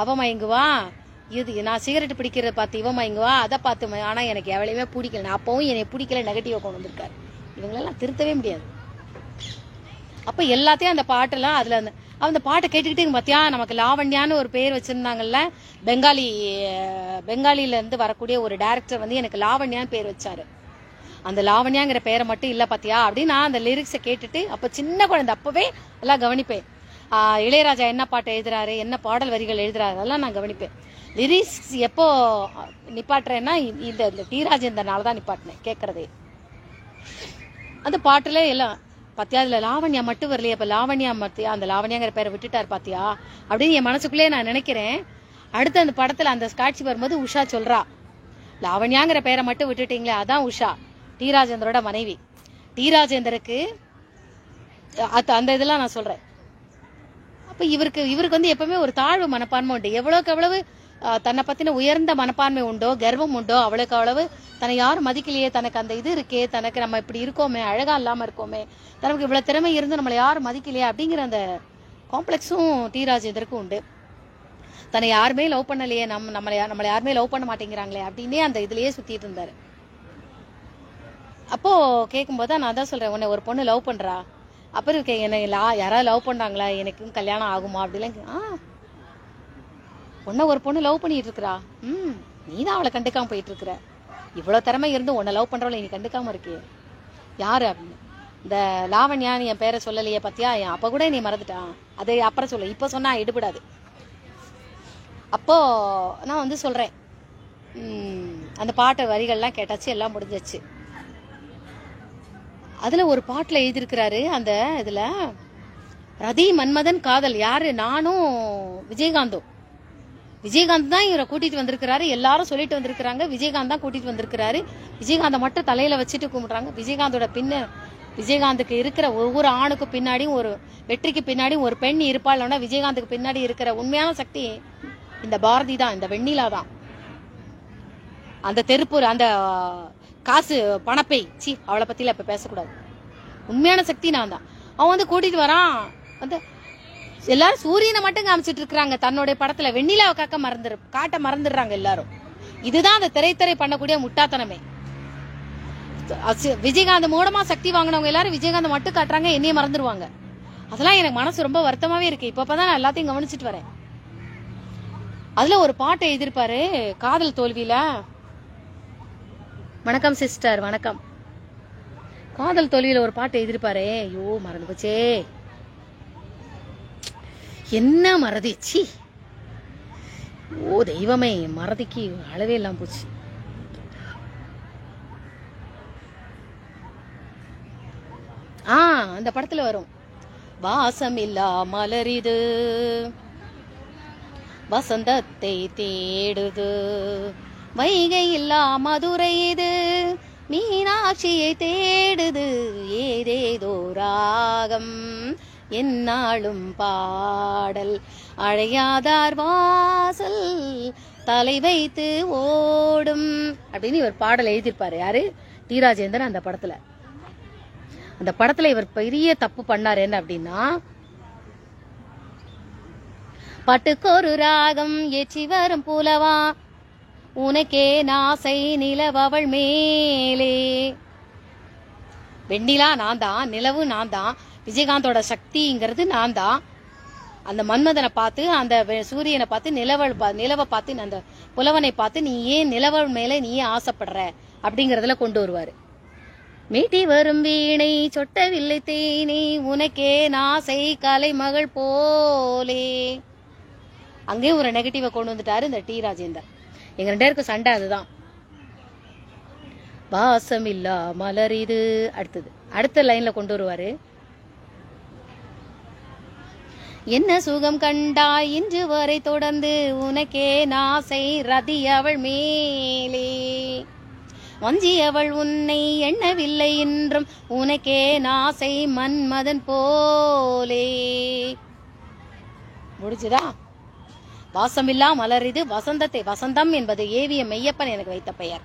S1: அவ மயங்குவா, இது நான் சிகரெட் பிடிக்கிறத பார்த்து இவ மயங்குவா, அதை பார்த்து ஆனா எனக்கு எவ்வளவுமே பிடிக்கல, நான் அப்பவும் என்னை பிடிக்கல, நெகட்டிவா கொண்டு வந்திருக்காரு. இவங்களெல்லாம் திருத்தவே முடியாது. அப்ப எல்லாத்தையும் அந்த பாட்டெல்லாம் அதுல அந்த பாட்டை கேட்டுக்கிட்டு பார்த்தியா, நமக்கு லாவண்யான்னு ஒரு பேர் வச்சிருந்தாங்கல்ல, பெங்காலில இருந்து வரக்கூடிய ஒரு டைரக்டர் வந்து எனக்கு லாவண்யான்னு பேர் வச்சாரு. அந்த லாவண்யாங்கிற பேரை மட்டும் இல்ல பாத்தியா அப்படின்னு நான் அந்த லிரிக்ஸை கேட்டுட்டு, அப்ப சின்ன குழந்தை அப்பவே எல்லாம் கவனிப்பேன். இளையராஜா என்ன பாட்டு எழுதுறாரு, என்ன பாடல் வரிகள் எழுதுறாரு, அதெல்லாம் நான் கவனிப்பேன். லிரிக்ஸ் எப்போ நிப்பாட்டுறேன்னா இந்த டி ராஜேந்தர்னால தான் நிப்பாட்டினேன் கேட்கறதே. அந்த பாட்டுல எல்லாம் பாத்தியா, அதுல லாவண்யா மட்டும் வரலையே, அப்ப லாவண்யா மத்தியா அந்த லாவண்யாங்கிற பேரை விட்டுட்டாரு பாத்தியா அப்படின்னு என் மனசுக்குள்ளே நான் நினைக்கிறேன். அடுத்து அந்த படத்துல அந்த காட்சி வரும்போது உஷா சொல்றா, லாவண்யாங்கிற பேரை மட்டும் விட்டுட்டீங்களே அதான் உஷா, டி ராஜேந்தரோட மனைவி. டி ராஜேந்தருக்கு அந்த இதெல்லாம் நான் சொல்றேன். அப்ப இவருக்கு வந்து எப்பவுமே ஒரு தாழ்வு மனப்பான்மை உண்டு. எவ்வளவுக்கு எவ்வளவு தன்னை பத்தின உயர்ந்த மனப்பான்மை உண்டோ, கர்வம் உண்டோ, அவளுக்கு அவ்வளவு தன்னை யாரும் மதிக்கலையே, தனக்கு அந்த இது இருக்கே, தனக்கு நம்ம இப்படி இருக்கோமே, அழகா இல்லாம இருக்கோமே, தனக்கு இவ்வளவு திறமை இருந்து நம்மளை யாரும் மதிக்கலையே அப்படிங்கிற அந்த காம்ப்ளெக்ஸும் டி ராஜேந்தருக்கு உண்டு. தன்னை யாருமே லவ் பண்ணலையே, நம்மளை யாருமே லவ் பண்ண மாட்டேங்கிறாங்களே அப்படின்னே அந்த இதுலயே சுத்திட்டு இருந்தாரு. அப்போ கேட்கும்போது நான் தான் சொல்றேன், உன்னை ஒரு பொண்ணு லவ் பண்றா, அப்புறம் என்ன யாராவது லவ் பண்ணாங்களா, எனக்கும் கல்யாணம் ஆகுமா அப்படிலாம். உன்ன ஒரு பொண்ணு லவ் பண்ணிட்டு இருக்கிறா, நீதான் அவளை கண்டுக்காம போயிட்டு இருக்கிற, இவ்வளவு திறமை இருந்து உன்னை லவ் பண்றவளை நீ கண்டுக்காம இருக்கியே யாரு அப்படின்னு. இந்த லாவண்யா நீ என் பேரை சொல்லலையே பாத்தியா, அப்ப கூட நீ மறந்துட்டான், அதை அப்புறம் சொல்லு, இப்ப சொன்னா எடுபடாது. அப்போ நான் வந்து சொல்றேன், அந்த பாட்டு வரிகள்லாம் கேட்டாச்சு, எல்லாம் முடிஞ்சிச்சு. அதுல ஒரு பாட்டுல எழுதியிருக்கிறாரு, அந்த இதுல ரதி மன்மதன் காதல், யாரு, நானும் விஜயகாந்தும். விஜயகாந்த் தான் இவரை கூட்டிட்டு வந்திருக்கிறாரு, எல்லாரும் சொல்லிட்டு வந்திருக்கிறாங்க, விஜயகாந்த் தான் கூட்டிட்டு வந்திருக்கிறாரு. விஜயகாந்தை மட்டும் தலையில வச்சுட்டு கும்பிடுறாங்க. விஜயகாந்துக்கு இருக்கிற ஒவ்வொரு ஆணுக்கும் பின்னாடியும் ஒரு வெற்றிக்கு பின்னாடியும் ஒரு பெண் இருப்பாள்னா, விஜயகாந்துக்கு பின்னாடி இருக்கிற உண்மையான சக்தி இந்த பாரதி தான், இந்த வெண்ணிலா தான். அந்த தெருப்பூர் அந்த காசு பணப்பை அவளை பத்தில இப்ப பேசக்கூடாது, உண்மையான சக்தி நான் தான். அவன் வந்து கூட்டிட்டு வரான், வந்து எல்லாரும் சூரியனை மட்டும் காமிச்சிட்டு இருக்காங்க தன்னுடைய படத்துல, வெண்ணிலாவை காட்ட மறந்துடுறாங்க எல்லாரும். இதுதான் அந்த திரைத்துறை பண்ணக்கூடிய முட்டாத்தனமே. விஜயகாந்த் மூலமா சக்தி வாங்கினவங்க எல்லாரும் விஜயகாந்த் மட்டும் காட்டுறாங்க, என்னைய மறந்துடுவாங்க. அதெல்லாம் எனக்கு மனசு ரொம்ப வருத்தமாவே இருக்கு. இப்பதான் நான் எல்லாத்தையும் கவனிச்சுட்டு வரேன். அதுல ஒரு பாட்டை எழுதியிருப்பாரு காதல் தோல்வியில. வணக்கம் சிஸ்டர், வணக்கம். காதல் தோல்வியில ஒரு பாட்டு எழுதியிருப்பாரு, ஐயோ மறந்து போச்சே, என்ன மறதிச்சு, ஓ தெய்வமே, மறதிக்கு அளவே எல்லாம் போச்சு. அந்த படத்துல வரும், வாசம் இல்லா மலரிது வசந்தத்தை தேடுது, வைகை இல்லா மதுரை இது மீனாட்சியை தேடுது, ஏதேதோ ராகம் என்னாலும் பாடல், அழையாதார் வாசல் தலை வைத்து ஓடும் அப்படின்னு இவர் பாடல் எழுதியிருப்பாரு. யாரு? டி ராஜேந்தர். அந்த படத்துல இவர் பெரிய தப்பு பண்ணாரு என்ன அப்படின்னா, பட்டுக்கொரு ராகம் ஏற்றி வரும் புலவா உனக்கே நாசை நிலவவள் மேலே. வெண்ணிலா நான் தான், நிலவு நான் தான், விஜயகாந்தோட சக்திங்கிறது நான் தான். அந்த மன்மதனை பார்த்து, அந்த சூரியனை பார்த்து, நிலவை பார்த்து, அந்த புலவனை பார்த்து, நீ ஏன் நிலவள் மேல நீ ஆசைப்படுற அப்படிங்கறதுல கொண்டு வருவாரு. மீட்டி வரும் வீணை சொட்டவில்லை தேனி உனக்கே நாசை கலை மகள் போலே. அங்கேயும் ஒரு நெகட்டிவ கொண்டு வந்துட்டாரு இந்த டி ராஜேந்தர். எங்க 2 பேருக்கும் சண்டை அதுதான். வாசம் இல்லா மலர் இது அடுத்த லைன்ல கொண்டு வருவாரு, என்ன சுகம் கண்டாய் இன்று வரை தொடர்ந்து உனக்கே நாசை ரதி அவள் மேலே, வஞ்சி அவள் உன்னை எண்ணவில்லை என்றும் உனக்கே நாசை மன்மதன் போலே. முடிச்சுதா? வாசமில்லா மலர் இது வசந்தத்தை, வசந்தம் என்பது ஏவிஎம் மெய்யப்பன் எனக்கு வைத்த பெயர்.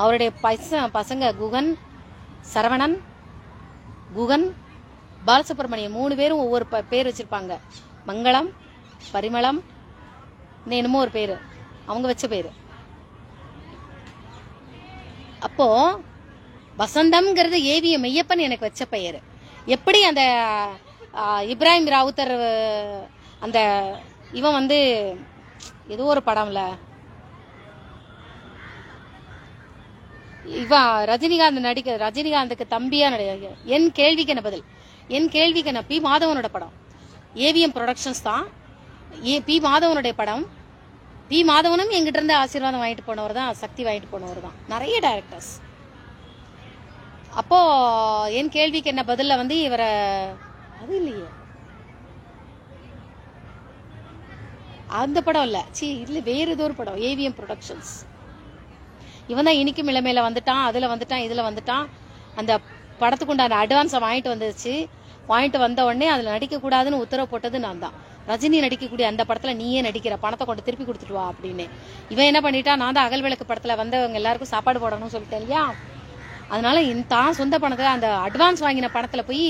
S1: அவருடைய பசங்க குகன், சரவணன், குகன், பாலசுப்ரமணியம் 3 பேரும் ஒவ்வொரு பேர் வச்சிருப்பாங்க. மங்களம், பரிமளம், என்னமோ ஒரு பேரு அவங்க வச்ச பேரு. அப்போ வசந்தம்ங்கிறது ஏவிஎம் மெய்யப்பன் எனக்கு வச்ச பெயர். எப்படி அந்த இப்ராஹிம் ராவுத்தர் அந்த இவன் வந்து ஏதோ ஒரு படம்ல இவன் ரஜினிகாந்துக்கு தம்பியா என் கேள்விக்கு என்ன பதில், என் கேள்விக்கு என்ன பி மாதவனோட படம், ஏவிஎம் ப்ரொடக்ஷன்ஸ் தான், பி மாதவனுடைய படம். பி மாதவனும் எங்கிட்ட இருந்து ஆசீர்வாதம் வாங்கிட்டு போனவர் தான், சக்தி வாங்கிட்டு போனவர் தான், நிறைய டைரக்டர்ஸ். அப்போ என் கேள்விக்கு என்ன பதில்ல வந்து இவரை அது இல்லையே, அந்த படம் இல்ல, இல்ல வேற ஏதோ ஒரு படம், ஏவிஎம் ப்ரொடக்ஷன்ஸ். இவன் தான் இனிக்கும் இளமையில வந்துட்டான், அதுல வந்துட்டான், இதுல வந்துட்டான். அந்த படத்துக்கு உண்டான அட்வான்ஸை வாங்கிட்டு வந்த உடனே அதுல நடிக்க கூடாதுன்னு உத்தரவு போட்டது நான் தான். ரஜினி நடிக்கக்கூடிய அந்த படத்துல நீயே நடிக்கிற, பணத்தை கொண்டு திருப்பி கொடுத்துட்டு வா அப்படின்னு. இவன் என்ன பண்ணிட்டான், நான் தான் அகல் விளக்கு படத்துல வந்தவங்க எல்லாருக்கும் சாப்பாடு போடணும்னு சொல்லிட்டேன் இல்லையா, அதனால தான் சொந்த பணத்தை அந்த அட்வான்ஸ் வாங்கின பணத்துல போய்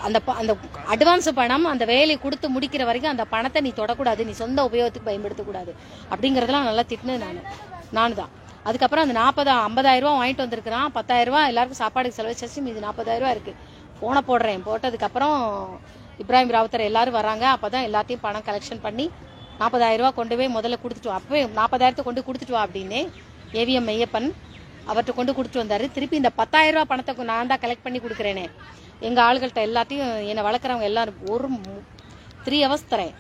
S1: அந்த அட்வான்ஸ் பணம் அந்த வேலையை கொடுத்து முடிக்கிற வரைக்கும் அந்த பணத்தை நீ தொடக்கூடாது, நீ சொந்த உபயோகத்துக்கு பயன்படுத்தக்கூடாது அப்படிங்கறதெல்லாம் நல்லா திட்டினது நானு தான். அதுக்கப்புறம் அந்த 50,000 ரூபா வாங்கிட்டு வந்திருக்கிறான், 10,000 ரூபா எல்லாருக்கும் சாப்பாடுக்கு செலவழிச்சு மீது 40,000 ரூபா இருக்கு. போனை போடுறேன், போட்டதுக்கு அப்புறம் இப்ராஹிம் ராவுத்தர் எல்லாரும் வராங்க. அப்பதான் எல்லாத்தையும் பணம் கலெக்ஷன் பண்ணி 40,000 ரூபா கொண்டு போய் முதல்ல கொடுத்துட்டு வா, அப்பவே 40,000 கொண்டு கொடுத்துட்டு வா அப்படின்னு ஏவிஎம் மெய்யப்பன் அவர்கிட்ட கொண்டு கொடுத்துட்டு வந்தாரு. திருப்பி இந்த 10,000 ரூபா பணத்தை நான் தான் கலெக்ட் பண்ணி கொடுக்குறேனே, எங்க ஆளுகள்கிட்ட எல்லாத்தையும் என்னை வளர்க்குறவங்க எல்லாரும் ஒரு 3 hours தரேன்,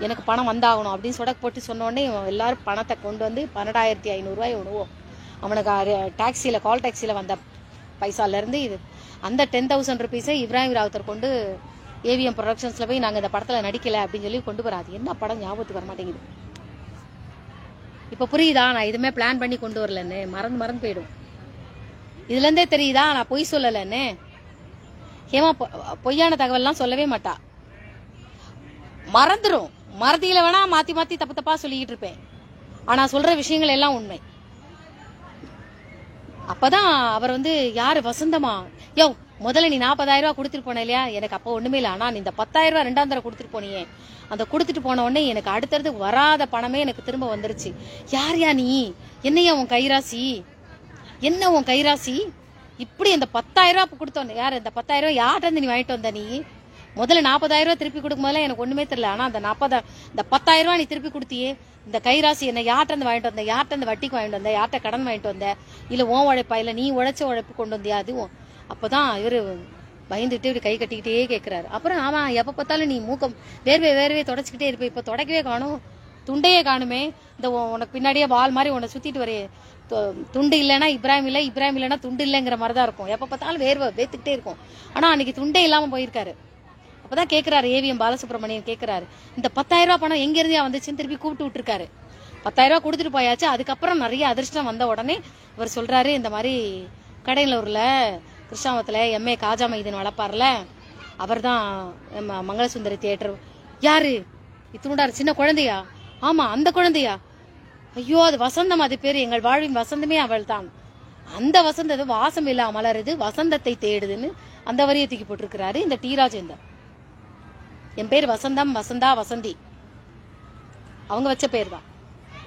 S1: எனக்கு பணம் வந்தாகணும் அப்படின்னு சொடக்கு போட்டு சொன்னோடனே எல்லாரும் பணத்தை கொண்டு வந்து 12,500 ரூபாய் விடுவோம். அவனுக்கு டாக்ஸியில் கால் டாக்ஸியில் வந்த பைசாலேருந்து இது அந்த 10,000 rupees இப்ராஹிம் ராவுத்தர் கொண்டு ஏவிஎம் ப்ரொடக்ஷன்ஸில் போய் நாங்கள் இந்த படத்தில் நடிக்கலை அப்படின்னு சொல்லி கொண்டு வராது. என்ன படம் ஞாபகத்துக்கு வர மாட்டேங்குது. இப்போ புரியுதா, நான் இதுமே பிளான் பண்ணி கொண்டு வரலன்னு, மறந்து போயிடும். இதுலேருந்தே தெரியுதா நான் பொய் சொல்லலைன்னு. ஏமா பொய்யான தகவல்லாம் சொல்லவே மாட்டா, மறந்துடும். மறதியில வேணா மாத்தி தப்பா சொல்லிக்கிட்டு இருப்பேன், ஆனா சொல்ற விஷயங்கள் எல்லாம் உண்மை. அப்பதான் அவர் வந்து யாரு வசந்தமா, யோ முதல்ல நீ 40,000 ரூபா கொடுத்துட்டு போன இல்லையா, எனக்கு அப்போ ஒண்ணுமே இல்லை, ஆனா நீ இந்த 10,000 ரூபா 2ஆம் தடவை கொடுத்துட்டு போனியே, அந்த கொடுத்துட்டு போன உடனே எனக்கு அடுத்தடுத்து வராத பணமே எனக்கு திரும்ப வந்துருச்சு. யார்யா நீ, என்னையா உன் கைராசி, என்ன உன் கைராசி, இப்படி அந்த 10,000 ரூபா கொடுத்தோன்னு யாரு, இந்த 10,000 ரூபா யார்கிட்ட நீ வாங்கிட்டு வந்த, நீ முதல்ல 40,000 ரூபா திருப்பி கொடுக்கும் போதெல்லாம் எனக்கு ஒண்ணுமே தெரியல, ஆனா அந்த 10,000 ரூபா நீ திருப்பி கொடுத்தியே, இந்த கைராசி என்ன யார்கிட்ட இருந்து வாங்கிட்டு வந்த, யார்கிட்ட இருந்து வட்டிக்கு வாங்கிட்டு வந்த, யார்கிட்ட கடன் வாங்கிட்டு வந்த, இல்ல உன் உழைப்பா இல்ல நீ உழைச்ச உழைப்பு கொண்டு வந்தியா, அதுவும். அப்பதான் இவரு பயந்துட்டு இப்படி கை கட்டிக்கிட்டே கேட்கிறாரு. அப்புறம் ஆமா எப்ப பார்த்தாலும் நீ மூக்கம் வேர்வையை தொடச்சிக்கிட்டே இருப்ப, இப்ப தொடக்கவே காணும், துண்டையே காணுமே, இந்த உனக்கு பின்னாடியே வால் மாதிரி உன்னை சுத்திட்டு வரையே, துண்டு இல்லைன்னா இப்ராஹிம் இல்லைன்னா துண்டு இல்லைங்கிற மாதிரிதான் இருக்கும், எப்ப பார்த்தாலும் வேத்துக்கிட்டே இருக்கும். ஆனா அன்னைக்கு துண்டே இல்லாம போயிருக்காரு. அப்பதான் கேட்கிறாரு ஏவிஎம் பாலசுப்ரமணியன் கேட்கிறாரு, இந்த 10,000 ரூபா பணம் எங்க இருந்தே வந்துச்சுன்னு திருப்பி கூப்பிட்டு விட்டுருக்காரு. 10,000 ரூபா கொடுத்துட்டு போயாச்சு. அதுக்கப்புறம் நிறைய அதிர்ஷ்டம் வந்த உடனே இவர் சொல்றாரு, இந்த மாதிரி கடையிலூர்ல கிருஷ்ணாவத்துல எம்ஏ காஜா மைதீன் வளர்ப்பார்ல, அவர் தான் மங்களசுந்தரி தியேட்டர். யாரு, இத்துண்டாரு சின்ன குழந்தையா, ஆமா அந்த குழந்தையா, ஐயோ அது வசந்தம், அது பேரு, எங்கள் வாழ்வின் வசந்தமே அவள் தான், அந்த வசந்தது வாசம் இல்லா மலருது வசந்தத்தை தேடுதுன்னு அந்த வரியை தூக்கி போட்டிருக்கிறாரு இந்த டி ராஜேந்தர். என் பேர் வசந்தம், வசந்தா, வசந்தி அவங்க வச்ச பேர் தான்.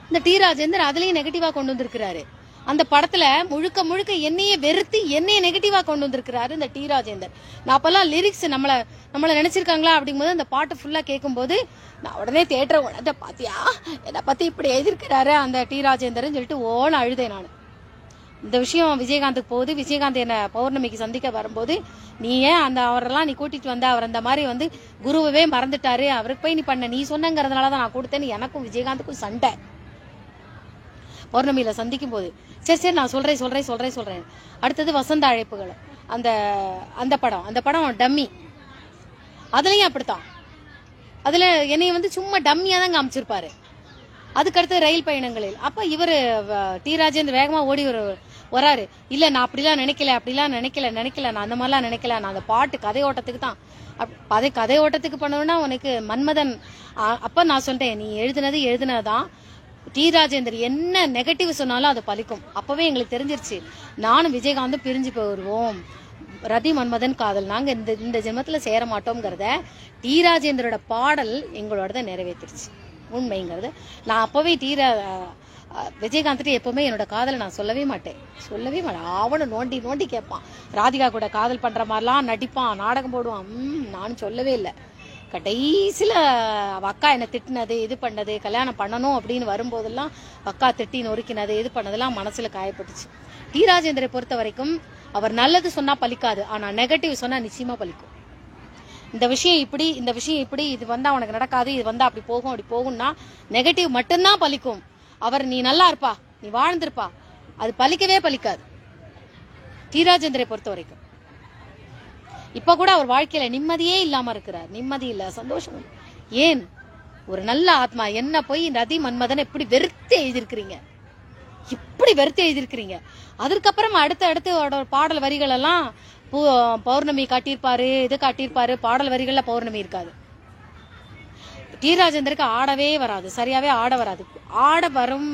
S1: இந்த டி ராஜேந்தர் அதுலயும் நெகட்டிவா கொண்டு வந்திருக்கிறாரு. அந்த படத்துல முழுக்க என்னையே வெறுத்து என்னைய நெகட்டிவா கொண்டு வந்திருக்கிறாரு இந்த டி ராஜேந்தர். நான் அப்பெல்லாம் லிரிக்ஸ் நம்மள நினைச்சிருக்காங்களா அப்படிங்கும்போது அந்த பாட்டு ஃபுல்லா கேட்கும் போது நான் உடனே தியேட்டர் உடனே பாத்தியா என்னை பத்தி இப்படி எழுதியிருக்கிறாரு அந்த டி ராஜேந்தர்னு சொல்லிட்டு ஓன அழுதேன் நான். இந்த விஷயம் விஜயகாந்துக்கு போகுது. விஜயகாந்த் என்ன பௌர்ணமிக்கு சந்திக்க வரும்போது, நீ ஏன் அவரெல்லாம் நீ கூட்டிட்டு வந்த, அவர் அந்த மாதிரி வந்து குருவவே மறந்துட்டாரு, அவருக்கு போய் நீ சொன்னங்கிறதுனாலதான் நான் கொடுத்தேன்னு எனக்கும் விஜயகாந்துக்கும் சண்டை. பௌர்ணமியில சந்திக்கும் போது சரி நான் சொல்றேன். அடுத்தது வசந்த அழைப்புகள், அந்த படம் டம்மி, அதுலயும் அப்படித்தான். அதுல என்னைய வந்து சும்மா டம்மியா தான் காமிச்சிருப்பாரு. அதுக்கடுத்து ரயில் பயணங்களில் அப்ப இவரு டி ராஜேந்தர் வேகமா ஓடி வராரு. இல்ல நான் அப்படிலாம் நினைக்கல, நான் அந்த மாதிரிலாம் நினைக்கல, நான் அந்த பாட்டு கதையோட்டத்துக்கு தான் கதையோட்டத்துக்கு பண்ணணும்னா உனக்கு மன்மதன். அப்ப நான் சொல்லிட்டேன், நீ எழுதுனதுதான். டி ராஜேந்தர் என்ன நெகட்டிவ் சொன்னாலும் அது பலிக்கும். அப்பவே எங்களுக்கு தெரிஞ்சிருச்சு, நானும் விஜயகாந்தும் பிரிஞ்சு போயிடுவோம், ரதி மன்மதன் காதல், நாங்க இந்த ஜென்மத்துல சேர மாட்டோம்ங்கிறத டி ராஜேந்தரோட பாடல் எங்களோட நிறைவேற்றிருச்சு உண்மைங்கிறது. நான் அப்பவே விஜயகாந்த் எப்பவுமே என்னோட காதலை நான் சொல்லவே மாட்டேன். அவனும் நோண்டி கேட்பான். ராதிகா கூட காதல் பண்ற மாதிரிலாம் நடிப்பான், நாடகம் போடுவான். நானும் சொல்லவே இல்லை. கடைசியில அக்கா என்ன திட்டினது, இது பண்ணது, கல்யாணம் பண்ணணும் அப்படின்னு வரும்போதெல்லாம் அக்கா திட்டி நொறுக்கினது, இது பண்ணதெல்லாம் மனசுல காயப்பட்டுச்சு. டி ராஜேந்தரை பொறுத்த வரைக்கும் அவர் நல்லது சொன்னா பலிக்காது, ஆனா நெகட்டிவ் சொன்னா நிச்சயமா பலிக்கும். இந்த விஷயம் இப்படி, இது வந்தா உனக்கு நடக்காது, இது வந்தா அப்படி போகும்னா நெகட்டிவ் மட்டும்தான் பலிக்கும். அவர் நீ நல்லா இருப்பா, நீ வாழ்ந்திருப்பா, அது பலிக்கவே பலிக்காது டி ராஜேந்தரை பொறுத்த வரைக்கும். இப்ப கூட அவர் வாழ்க்கையில நிம்மதியே இல்லாம இருக்கிறார். நிம்மதி இல்ல, சந்தோஷம். ஏன்? ஒரு நல்ல ஆத்மா என்ன போய் ரதி மன்மதன் இப்படி வெறுத்து எழுதியிருக்கிறீங்க. அதுக்கப்புறம் அடுத்த பாடல் வரிகள் எல்லாம் பௌர்ணமி காட்டியிருப்பாரு, இது காட்டியிருப்பாரு. பாடல் வரிகள்ல பௌர்ணமி இருக்காது. டி ராஜேந்தருக்கு ஆடவே வராது, சரியாவே ஆட வராது. ஆட வரும்,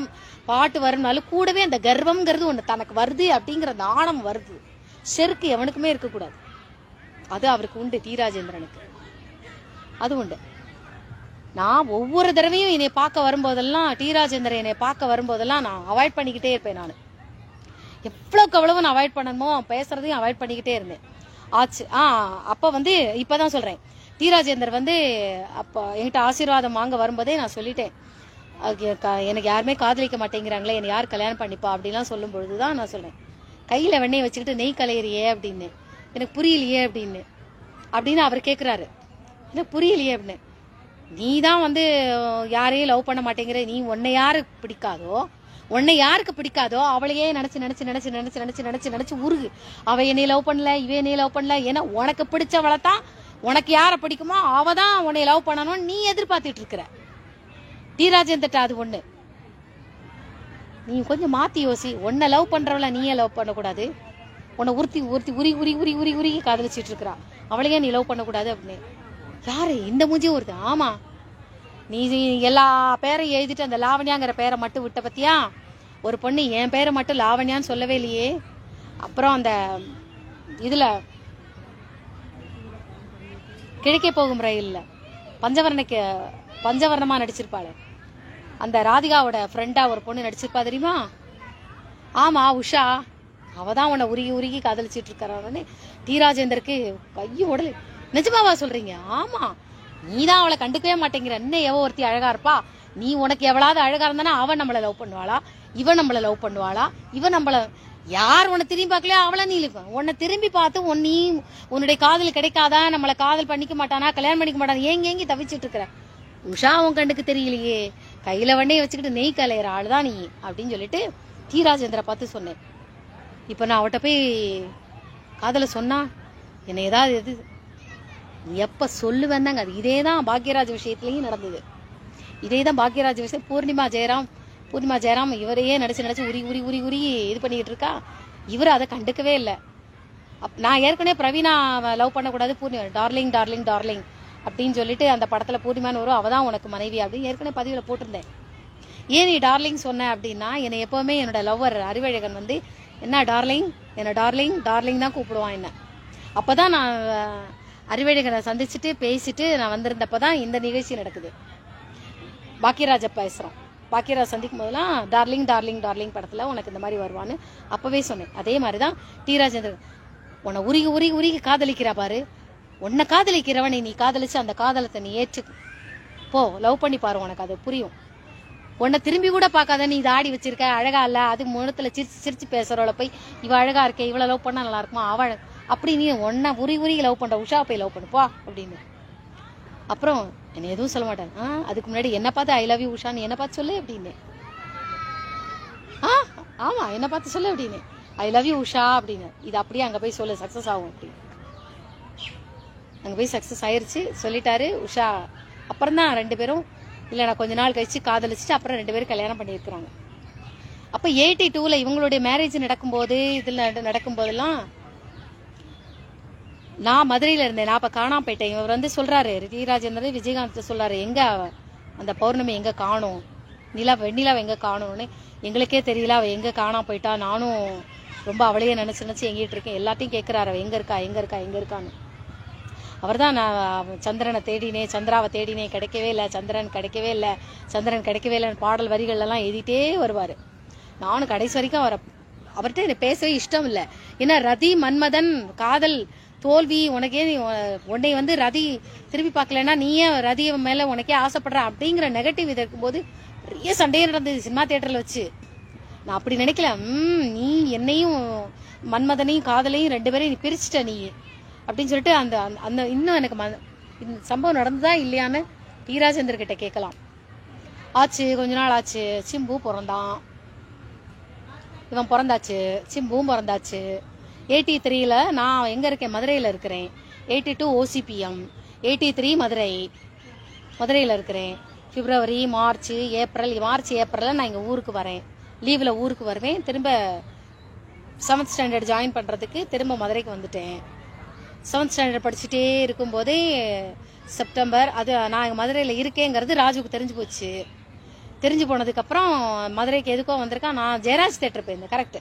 S1: பாட்டு வரும்னாலும் கூடவே அந்த கர்வம்ங்கிறது ஒண்ணு தனக்கு வருது அப்படிங்கிற அந்த ஆணம் வருது. செருக்கு எவனுக்குமே இருக்கக்கூடாது. அது அவருக்கு உண்டு, டி ராஜேந்திரனுக்கு அது உண்டு. நான் ஒவ்வொரு தடவையும் என்னை பார்க்க வரும்போதெல்லாம், டி ராஜேந்திரன் என்னை பார்க்க வரும்போதெல்லாம் நான் அவாய்ட் பண்ணிக்கிட்டே இருப்பேன். நான் எவ்வளவுக்கு எவ்வளவு நான் அவாய்ட் பண்ணணுமோ பேசுறதையும் அவாய்ட் பண்ணிக்கிட்டே இருந்தேன். ஆச்சு. அப்ப இப்பதான் சொல்றேன், டி ராஜேந்தர் அப்ப என்கிட்ட ஆசீர்வாதம் வாங்க வரும்போதே நான் சொல்லிட்டேன், எனக்கு யாருமே காதலிக்க மாட்டேங்கிறாங்களே, என்னை யார் கல்யாணம் பண்ணிப்பா அப்படிலாம் சொல்லும் பொழுதுதான் நான் சொல்றேன், கையில வெண்ணெய் வச்சுக்கிட்டு நெய் கலையிறியே அப்படின்னு, எனக்கு புரியலையே அப்படின்னு அவர் கேட்கிறாரு. எனக்கு புரியலையே அப்படின்னு. நீ தான் யாரையும் லவ் பண்ண மாட்டேங்கிற, நீ உன்னை யாருக்கு பிடிக்காதோ அவளையே நினைச்சு உருகு. அவ என்னை லவ் பண்ணல, இவ என்னை லவ் பண்ணல, ஏன்னா உனக்கு பிடிச்சவளை தான், உனக்கு யார பிடிக்குமோ அவதான் உன்னை லவ் பண்ணணும் நீ எதிர்பார்த்துட்டு இருக்கிற. டி ராஜேந்தர் அது ஒண்ணு. நீ கொஞ்சம் மாத்தி யோசி. உன்னை லவ் பண்றவள நீயே லவ் பண்ணக்கூடாது. உன்னை உருகி காதலிச்சிட்டு இருக்கிறா, அவளையே நீ லவ் பண்ணக்கூடாது அப்படின்னு. யாரு இந்த மூஞ்சி ஒருத்த? ஆமா, நீ எல்லா பேரையும் எழுதிட்டு அந்த லாவண்யாங்கிற பேரை மட்டும் விட்ட பத்தியா? ஒரு பொண்ணு என் பேரை மட்டும் லாவண்யான்னு சொல்லவே இல்லையே. அப்புறம் அந்த இதுல கிழக்கே போகும் ரயில்ல பஞ்சவர்ணமா நடிச்சிருப்பாளே, அந்த ராதிகாவோட ஃப்ரெண்டா ஒரு பொண்ணு நடிச்சிருப்பா தெரியுமா? ஆமா, உஷா. அவதான் உன்னை உருகி காதலிச்சிட்டு இருக்காரு. டி ராஜேந்தருக்கு கையை உடலை. நிஜமாவா சொல்றீங்க? ஆமா, நீதான் அவளை கண்டுக்கவே மாட்டேங்கிற. இன்னும் எவ ஒருத்தி அழகா இருப்பா, நீ உனக்கு எவ்வளவு அழகா இருந்தானா அவன் நம்மள லவ் பண்ணுவாளா, இவன் நம்மள லவ் பண்ணுவாளா, இவன் நம்மள யார் உன்னை திரும்பி பார்க்கலையா அவளை நீ உன்னை திரும்பி பார்த்து நீ உன்னுடைய காதல் கிடைக்காதா, நம்மள காதல் பண்ணிக்க மாட்டானா, கல்யாணம் பண்ணிக்க மாட்டானா, ஏங்கி தவிச்சிட்டு இருக்கிற. உஷா உன் கண்டுக்கு தெரியலையே, கையில வண்டையை வச்சுக்கிட்டு நெய் கலையிற ஆளுதான் நீ அப்படின்னு சொல்லிட்டு டி ராஜேந்திர பார்த்து சொன்னேன். இப்ப நான் அவட்ட போய் காதல சொன்னா என்ன ஏதாவது எப்ப சொல்லுவேன் தாங்க. அது இதேதான் பாக்யராஜ் விஷயத்திலயும் நடந்தது. இதேதான் பாக்யராஜ் விஷயம். பூர்ணிமா ஜெயராம் இவரையே நடிச்சு உரி இது பண்ணிக்கிட்டு இருக்கா. இவரு அதை கண்டுக்கவே இல்லை. நான் ஏற்கனவே பிரவீனா லவ் பண்ணக்கூடாது, பூர்ணிமா டார்லிங் அப்படின்னு சொல்லிட்டு அந்த படத்துல பூர்ணிமான்னு வரும், அவதான் உனக்கு மனைவி அப்படின்னு ஏற்கனவே பதிவுல போட்டிருந்தேன். ஏன் நீ டார்லிங் சொன்ன அப்படின்னா, என்னை எப்பவுமே என்னோட லவ்வர் அறிவழகன் என்ன டார்லிங் தான் கூப்பிடுவான் என்ன. அப்பதான் நான் அறிவழகனை சந்திச்சுட்டு பேசிட்டு நான் வந்திருந்தப்பதான் இந்த நிகழ்ச்சி நடக்குது. பாக்யராஜ பேசுறோம். பாக்யராஜ் சந்திக்கும் போதெல்லாம் டார்லிங் படத்துல உனக்கு இந்த மாதிரி வருவான்னு அப்பவே சொன்னேன். அதே மாதிரிதான் டி ராஜேந்திரன் உன்னை உருகி காதலிக்கிறா பாரு. உன்னை காதலிக்கிறவனை நீ காதலிச்சு அந்த காதலத்தை நீ ஏற்று போ, லவ் பண்ணி பாரு, உனக்கு அது புரியும். உன்னை திரும்பி கூட பார்க்காத, நீ தாடி வச்சிருக்க, அழகா இல்ல, அது முகத்துல சிரிச்சு பேசுறவள போய் இவ அழகா இருக்க, இவ்வளவு லவ் பண்ணா நல்லா இருக்குமா, அவள் அப்படி நீ உன்னை உருகி லவ் பண்ற உஷா போய் லவ் பண்ணுப்பா அப்படின்னு. அப்புறம் என்ன எதுவும் சொல்ல மாட்டேன். அதுக்கு முன்னாடி என்ன பார்த்து ஐ லவ் யூ உஷான்னு என்ன பார்த்து சொல்லு அப்படின்னு. ஆமா, என்ன பார்த்து சொல்லு அப்படின்னு, ஐ லவ் யூ உஷா அப்படின்னு. இது அப்படியே அங்க போய் சொல்லு, சக்சஸ் ஆகும் அப்படி. அங்க போய் சக்சஸ் ஆயிருச்சு, சொல்லிட்டாரு உஷா. அப்புறம் தான் ரெண்டு பேரும் இல்ல நான் கொஞ்ச நாள் கழிச்சு காதலிச்சுட்டு அப்புறம் ரெண்டு பேரும் கல்யாணம் பண்ணியிருக்கிறாங்க. அப்ப 82ல இவங்களுடைய மேரேஜ் நடக்கும்போது இதுல நடக்கும்போதெல்லாம் நான் மதுரையில இருந்தேன். நான் அப்ப காணாம போயிட்டேன். இவர் வந்து சொல்றாரு, டி ராஜேந்திரன் விஜயகாந்த் சொல்றாரு, எங்க அந்த பௌர்ணமி எங்க காணும், வெண்ணிலாவை எங்க காணும்னு எங்களுக்கே தெரியல, அவ எங்க காணாம போயிட்டா. நானும் ரொம்ப அவளையே நினைச்சு எங்கிட்டு இருக்கேன். எல்லாத்தையும் கேட்கிறாரு, அவ எங்க இருக்கான்னு. அவர் தான் நான் சந்திரனை தேடினேன், சந்திராவை தேடினேன், கிடைக்கவே இல்லை, சந்திரன் கிடைக்கவே இல்லைன்னு பாடல் வரிகள் எல்லாம் எழுதிட்டே வருவாரு. நானும் கடைசி வரைக்கும் அவர்கிட்ட எனக்கு பேசவே இஷ்டம் இல்லை. ஏன்னா ரதி மன்மதன் காதல் தோல்வி, உன்னை வந்து ரதி திரும்பி பார்க்கலன்னா நீயே ரதி மேல உனக்கே ஆசைப்படுற அப்படிங்கிற நெகட்டிவ் இது இருக்கும்போது பெரிய சண்டையே நடந்தது சினிமா தியேட்டர்ல வச்சு. நான் அப்படி நினைக்கல. நீ என்னையும் மன்மதனையும் காதலையும் 2 பேரையும் நீ பிரிச்சுட்ட நீ அப்படின்னு சொல்லிட்டு அந்த அந்த இன்னும் எனக்கு இந்த சம்பவம் நடந்ததா இல்லையான்னு டி ராஜேந்தர் கிட்ட கேட்கலாம். ஆச்சு, கொஞ்ச நாள் ஆச்சு. சிம்பு பிறந்தான், இவன் பிறந்தாச்சு, சிம்புவும் பிறந்தாச்சு. 83ல நான் எங்க இருக்கேன், மதுரையில இருக்கிறேன். 82 OCPM, 83 மதுரையில இருக்கிறேன். பிப்ரவரி, மார்ச், ஏப்ரல்ல நான் எங்க ஊருக்கு வரேன். லீவ்ல ஊருக்கு வருவேன். திரும்ப 7th ஸ்டாண்டர்ட் ஜாயின் பண்றதுக்கு திரும்ப மதுரைக்கு வந்துட்டேன். 7th ஸ்டாண்டர்ட் படிச்சுட்டே இருக்கும்போதே செப்டம்பர், அது நான் மதுரையில இருக்கேங்கிறது ராஜுக்கு தெரிஞ்சு போச்சு. தெரிஞ்சு போனதுக்கு அப்புறம் மதுரைக்கு எதுக்கோ வந்திருக்கான். நான் ஜெயராஜ் தியேட்டர் போயிருந்தேன். கரெக்ட்,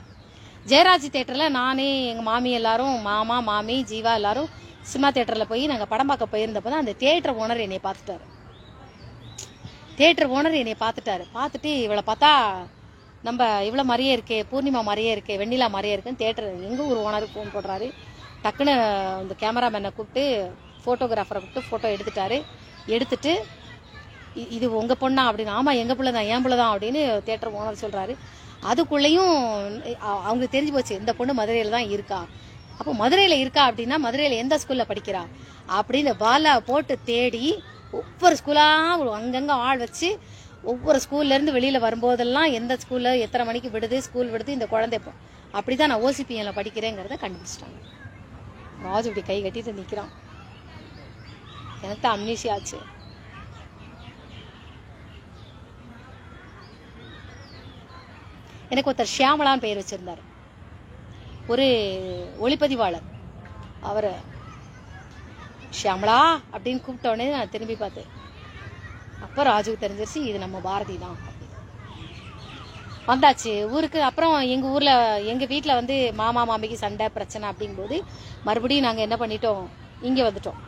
S1: ஜெயராஜ் தியேட்டர்ல நானே எங்க மாமி எல்லாரும், மாமா மாமி ஜீவா எல்லாரும் சினிமா தியேட்டர்ல போய் நாங்க படம் பார்க்க போயிருந்தப்பதான் அந்த தியேட்டர் ஓனர் என்னை பார்த்துட்டாரு. பார்த்துட்டு இவளை பார்த்தா நம்ம இவ்வளவு மாதிரியே இருக்கே, பூர்ணிமா மாதிரியே இருக்கே, வெண்ணிலா மாதிரியே இருக்குன்னு தியேட்டர் எங்க ஒரு ஓனருக்கு ஃபோன் போடுறாரு. டக்குன்னு இந்த கேமராமேனை கூப்பிட்டு போட்டோகிராஃபரை கூப்பிட்டு போட்டோ எடுத்துட்டு இது உங்க பொண்ணா அப்படின்னு. ஆமா எங்க பிள்ளைதான், என் பிள்ளைதான் அப்படின்னு தியேட்டர் ஓனர் சொல்றாரு. அதுக்குள்ளேயும் அவங்களுக்கு தெரிஞ்சு போச்சு இந்த பொண்ணு மதுரையில தான் இருக்கா. அப்போ மதுரையில இருக்கா அப்படின்னா மதுரையில எந்த ஸ்கூல்ல படிக்கிறா அப்படின்னு பாலா போட்டு தேடி ஒவ்வொரு ஸ்கூலா அங்கங்க ஆள் வச்சு ஒவ்வொரு ஸ்கூல்ல இருந்து வெளியில வரும்போதெல்லாம் எந்த ஸ்கூல்ல எத்தனை மணிக்கு ஸ்கூல் விடுது இந்த குழந்தை அப்படிதான் நான் OCPMல படிக்கிறேங்கிறத கண்டுபிடிச்சிட்டாங்க. ராஜு இப்படி கை கட்டிட்டு நிக்கிறான். எனக்கு தான் அம்னீஷியா ஆச்சு. எனக்கு ஒருத்தர் ஷியாமலான்னு பெயர் வச்சிருந்தார், ஒரு ஒளிப்பதிவாளர். அவர் ஷியாமலா அப்படின்னு கூப்பிட்ட உடனே நான் திரும்பி பார்த்தேன். அப்போ ராஜுக்கு தெரிஞ்சிருச்சு இது நம்ம பாரதி தான். வந்தாச்சு ஊருக்கு. அப்புறம் எங்க ஊர்ல எங்க வீட்டுல வந்து மாமா மாமிக்கு சண்டை பிரச்சனை அப்படிங்கும்போது மறுபடியும் நாங்க என்ன பண்ணிட்டோம், இங்க வந்துட்டோம்.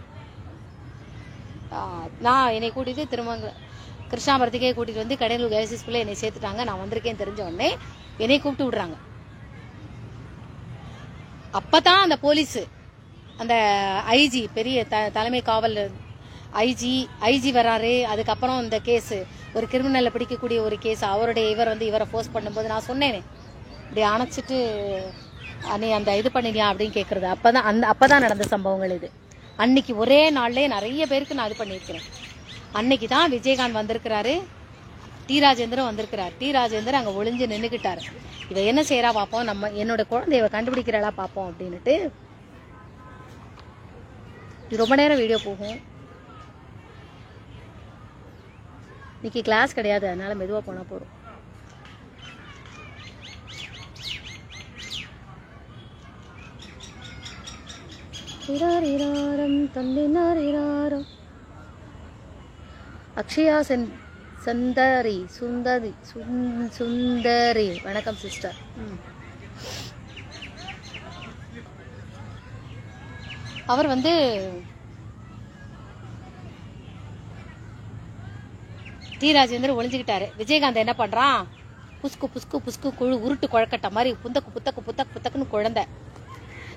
S1: நான் என்னை கூட்டிட்டு திரும்ப கிருஷ்ணாபுரத்துக்கே கூட்டிட்டு வந்து கடலூர் கேர்ள்ஸ் ஸ்கூல்ல என்னை சேர்த்துட்டாங்க. நான் வந்திருக்கேன்னு தெரிஞ்ச உடனே என்னை கூப்பிட்டு விடுறாங்க. அப்பதான் அந்த போலீஸ், அந்த ஐஜி, பெரிய தலைமை காவல் ஐஜி வராரு. அதுக்கப்புறம் இந்த கேஸ், ஒரு கிரிமினல்ல பிடிக்கக்கூடிய ஒரு கேஸ், இவர் வந்து இவரை போஸ்ட் பண்ணும்போது நான் சொன்னேனே இப்படி அணைச்சிட்டு நீ அந்த இது பண்ணினியா அப்படின்னு கேட்கறது. அப்பதான் நடந்த சம்பவங்கள் இது. அன்னைக்கு ஒரே நாள்லயே நிறைய பேருக்கு நான் இது பண்ணியிருக்கிறேன். அன்னைக்கு தான் விஜயகாந்த் வந்திருக்கிறாரு, டி ராஜேந்திரன் வந்திருக்கிறார். டி ராஜேந்திரன் அங்க ஒளிஞ்சு நின்றுக்கிட்டாரு. இவ என்ன செய்யறா பாப்போம், நம்ம என்னோட குழந்தைய கண்டுபிடிக்கிறாளா பாப்போம் அப்படின்னுட்டு. ரொம்ப நேரம் வீடியோ போகும். இன்னைக்கு கிளாஸ் கிடையாது, அதனால மெதுவா போனா போதும். அக்ஷயா சுந்தரி வணக்கம் சிஸ்டர். அவர் வந்து டி ராஜேந்திரன் ஒளிஞ்சுக்கிட்டாரு. விஜயகாந்த் என்ன பண்றான், புஸ்கு குழு உருட்டு குழக்கட்ட மாதிரி புத்தக்குன்னு குழந்தை.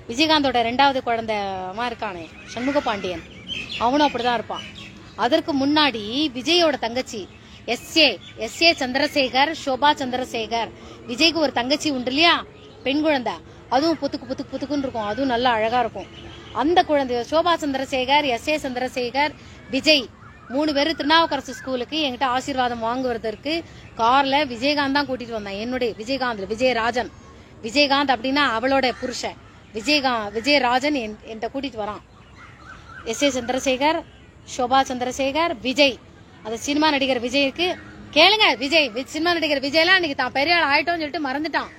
S1: விஜயகாந்தோட 2வது குழந்தைமா இருக்கானே சண்முக பாண்டியன், அவனும் அப்படிதான் இருப்பான். அதற்கு முன்னாடி விஜயோட தங்கச்சி எஸ்ஏ சந்திரசேகர், சோபா சந்திரசேகர். விஜய்க்கு ஒரு தங்கச்சி உண்டு இல்லையா, பெண் குழந்தை. அதுவும் புத்துக்குன்னு இருக்கும், அதுவும் நல்லா அழகா இருக்கும். அந்த குழந்தை சோபா சந்திரசேகர், எஸ்ஏ சந்திரசேகர், விஜய் 3 பேரும் திருநாவுக்கரசு ஸ்கூலுக்கு என்கிட்ட ஆசீர்வாதம் வாங்குவதற்கு கார்ல விஜயகாந்த் தான் கூட்டிட்டு வந்தான். என்னுடைய விஜயகாந்த் அப்படின்னா அவளோட புருஷன் விஜயராஜன் என்கிட்ட கூட்டிட்டு வரான். எஸ்ஏ சந்திரசேகர், சோபா சந்திரசேகர், விஜய், அந்த சினிமா நடிகர் விஜய்க்கு கேளுங்க. விஜய் சினிமா நடிகர் விஜய்லாம் இன்னைக்கு தான் பெரிய ஆள் ஆயிட்டோம்னு சொல்லிட்டு மறந்துட்டான்.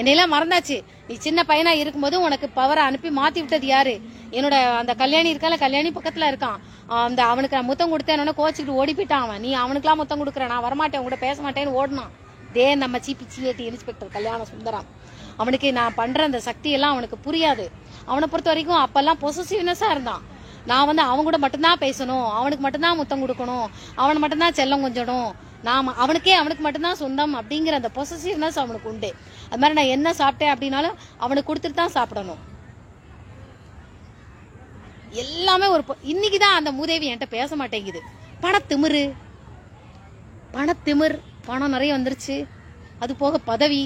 S1: என்னையெல்லாம் மறந்தாச்சு. நீ சின்ன பையனா இருக்கும்போது உனக்கு பவரை அனுப்பி மாத்தி விட்டது யாரு? என்னோட அந்த கல்யாணி இருக்கால, கல்யாணி பக்கத்துல இருக்கான். அந்த அவனுக்கு நான் முத்தம் கொடுத்தேன்னு கோச்சிக்கிட்டு ஓடி போயிட்டான் அவன். நீ அவனுக்குலாம் முத்தம் கொடுக்குற, நான் வரமாட்டேன் கூட பேச மாட்டேன்னு ஓடினான். நம்ம சிஐடி இன்ஸ்பெக்டர் கல்யாண சுந்தரம். அவனுக்கு நான் பண்ற அந்த சக்தி எல்லாம் அவனுக்கு புரியாது. அவனை பொறுத்த வரைக்கும் அப்பெல்லாம் பொசசிவ்னஸா இருந்தான். நான் வந்து அவன் கூட மட்டும்தான் பேசணும், அவனுக்கு மட்டும்தான் முத்தம் கொடுக்கணும், அவனை மட்டும்தான் செல்லம் கொஞ்சணும், அவனுக்கு மட்டும்தான் சொந்தம் அப்படிங்கிற அந்த பொசசிவ்னஸ் அவனுக்கு உண்டு. அது மாதிரி நான் என்ன சாப்பிட்டேன் அப்படின்னாலும் அவனுக்கு கொடுத்துட்டு தான் சாப்பிடணும். எல்லாமே ஒரு இன்னைக்குதான் அந்த மூதேவி என்கிட்ட பேச மாட்டேங்குது. பணத்திமிரு, பணம் நிறைய வந்துருச்சு. அது போக பதவி,